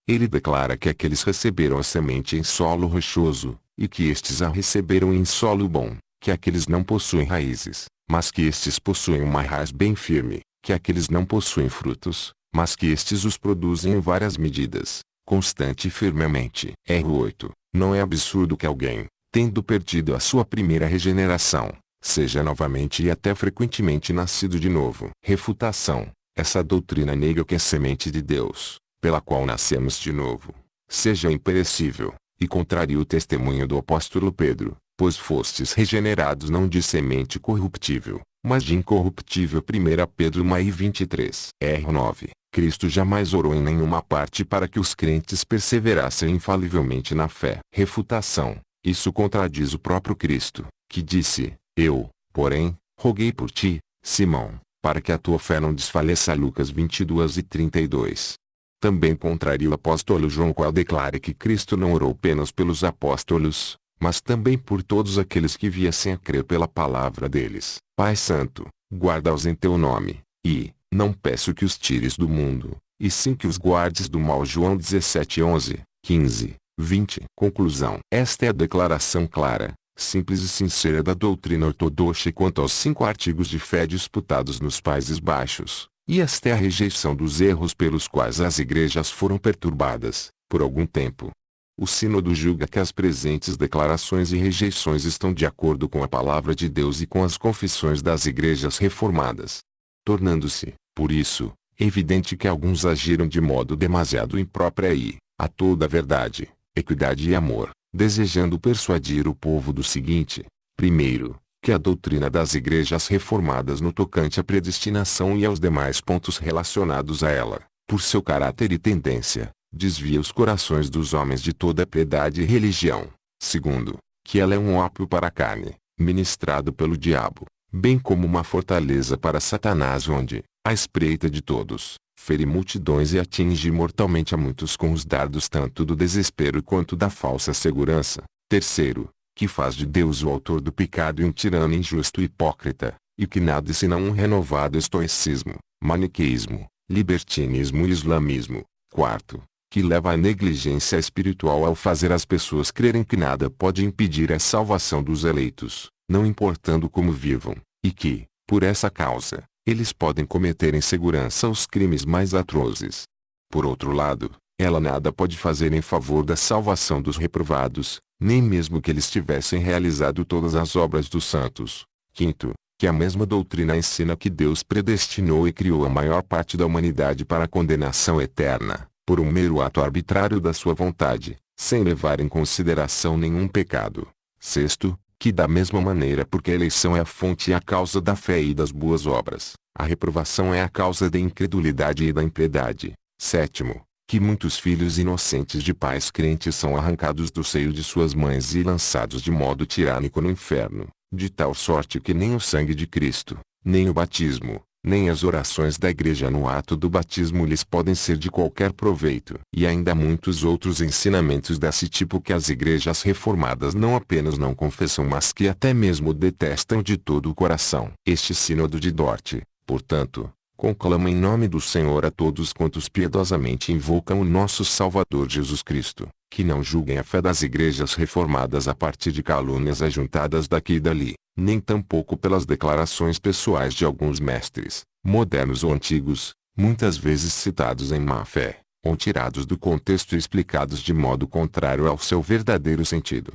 Ele declara que aqueles receberam a semente em solo rochoso, e que estes a receberam em solo bom, que aqueles não possuem raízes, mas que estes possuem uma raiz bem firme, que aqueles não possuem frutos, mas que estes os produzem em várias medidas, constante e firmemente. R8. Não é absurdo que alguém, tendo perdido a sua primeira regeneração, seja novamente e até frequentemente nascido de novo. Refutação. Essa doutrina nega que a semente de Deus, pela qual nascemos de novo, seja imperecível, e contraria o testemunho do apóstolo Pedro, pois fostes regenerados não de semente corruptível, mas de incorruptível. 1 Pedro 1:23. R9. Cristo jamais orou em nenhuma parte para que os crentes perseverassem infalivelmente na fé. Refutação. Isso contradiz o próprio Cristo, que disse: Eu, porém, roguei por ti, Simão, para que a tua fé não desfaleça. Lucas 22:32. Também contraria o apóstolo João, qual declara que Cristo não orou apenas pelos apóstolos, mas também por todos aqueles que viessem a crer pela palavra deles. Pai Santo, guarda-os em teu nome, e não peço que os tires do mundo, e sim que os guardes do mal. João 17:11, 15, 20. Conclusão. Esta é a declaração clara, simples e sincera da doutrina ortodoxa quanto aos 5 artigos de fé disputados nos Países Baixos, e esta é a rejeição dos erros pelos quais as igrejas foram perturbadas, por algum tempo. O Sínodo julga que as presentes declarações e rejeições estão de acordo com a palavra de Deus e com as confissões das igrejas reformadas, tornando-se, por isso, evidente que alguns agiram de modo demasiado impróprio e, a toda a verdade, equidade e amor, desejando persuadir o povo do seguinte: primeiro, que a doutrina das igrejas reformadas no tocante à predestinação e aos demais pontos relacionados a ela, por seu caráter e tendência, desvia os corações dos homens de toda piedade e religião. Segundo, que ela é um ópio para a carne, ministrado pelo diabo, bem como uma fortaleza para Satanás, onde, à espreita de todos, fere multidões e atinge mortalmente a muitos com os dardos tanto do desespero quanto da falsa segurança. Terceiro, que faz de Deus o autor do pecado e um tirano injusto e hipócrita, e que nada senão um renovado estoicismo, maniqueísmo, libertinismo e islamismo. Quarto, que leva à negligência espiritual ao fazer as pessoas crerem que nada pode impedir a salvação dos eleitos, não importando como vivam, e que, por essa causa, eles podem cometer em segurança os crimes mais atrozes. Por outro lado, ela nada pode fazer em favor da salvação dos reprovados, nem mesmo que eles tivessem realizado todas as obras dos santos. Quinto, que a mesma doutrina ensina que Deus predestinou e criou a maior parte da humanidade para a condenação eterna, por um mero ato arbitrário da sua vontade, sem levar em consideração nenhum pecado. Sexto, que da mesma maneira porque a eleição é a fonte e a causa da fé e das boas obras, a reprovação é a causa da incredulidade e da impiedade. Sétimo, que muitos filhos inocentes de pais crentes são arrancados do seio de suas mães e lançados de modo tirânico no inferno, de tal sorte que nem o sangue de Cristo, nem o batismo, nem as orações da igreja no ato do batismo lhes podem ser de qualquer proveito. E ainda há muitos outros ensinamentos desse tipo que as igrejas reformadas não apenas não confessam, mas que até mesmo detestam de todo o coração. Este sínodo de Dort, portanto, conclama em nome do Senhor a todos quantos piedosamente invocam o nosso Salvador Jesus Cristo, que não julguem a fé das igrejas reformadas a partir de calúnias ajuntadas daqui e dali, nem tampouco pelas declarações pessoais de alguns mestres, modernos ou antigos, muitas vezes citados em má fé, ou tirados do contexto e explicados de modo contrário ao seu verdadeiro sentido.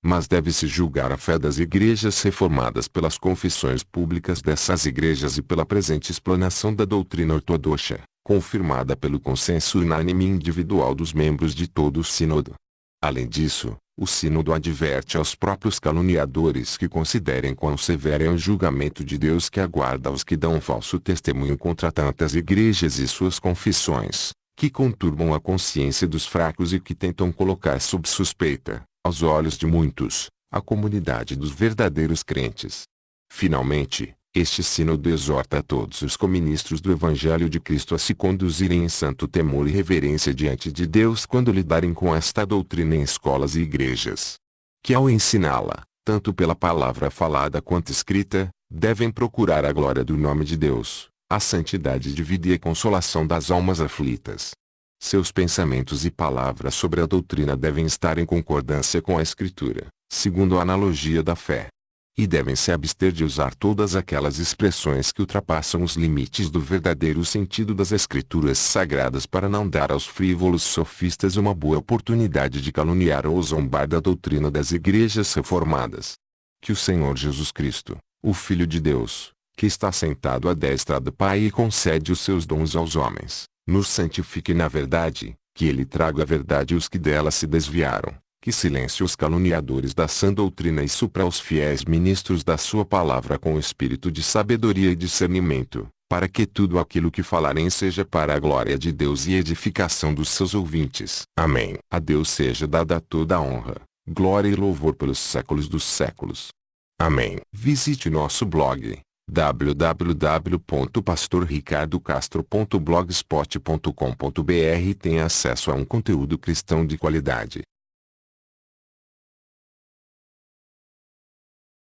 Mas deve-se julgar a fé das igrejas reformadas pelas confissões públicas dessas igrejas e pela presente explanação da doutrina ortodoxa, confirmada pelo consenso unânime e individual dos membros de todo o sínodo. Além disso, o sínodo adverte aos próprios caluniadores que considerem quão severo é o julgamento de Deus que aguarda aos que dão falso testemunho contra tantas igrejas e suas confissões, que conturbam a consciência dos fracos e que tentam colocar sob suspeita, aos olhos de muitos, a comunidade dos verdadeiros crentes. Finalmente, este sínodo exorta a todos os coministros do Evangelho de Cristo a se conduzirem em santo temor e reverência diante de Deus quando lidarem com esta doutrina em escolas e igrejas. Que ao ensiná-la, tanto pela palavra falada quanto escrita, devem procurar a glória do nome de Deus, a santidade de vida e a consolação das almas aflitas. Seus pensamentos e palavras sobre a doutrina devem estar em concordância com a Escritura, segundo a analogia da fé. E devem se abster de usar todas aquelas expressões que ultrapassam os limites do verdadeiro sentido das Escrituras sagradas para não dar aos frívolos sofistas uma boa oportunidade de caluniar ou zombar da doutrina das igrejas reformadas. Que o Senhor Jesus Cristo, o Filho de Deus, que está sentado à destra do Pai e concede os seus dons aos homens, nos santifique na verdade, que Ele traga a verdade os que dela se desviaram, que silencie os caluniadores da sã doutrina e supra os fiéis ministros da sua palavra com espírito de sabedoria e discernimento, para que tudo aquilo que falarem seja para a glória de Deus e edificação dos seus ouvintes. Amém. A Deus seja dada toda a honra, glória e louvor pelos séculos dos séculos. Amém. Visite nosso blog www.pastorricardocastro.blogspot.com.br e tenha acesso a um conteúdo cristão de qualidade.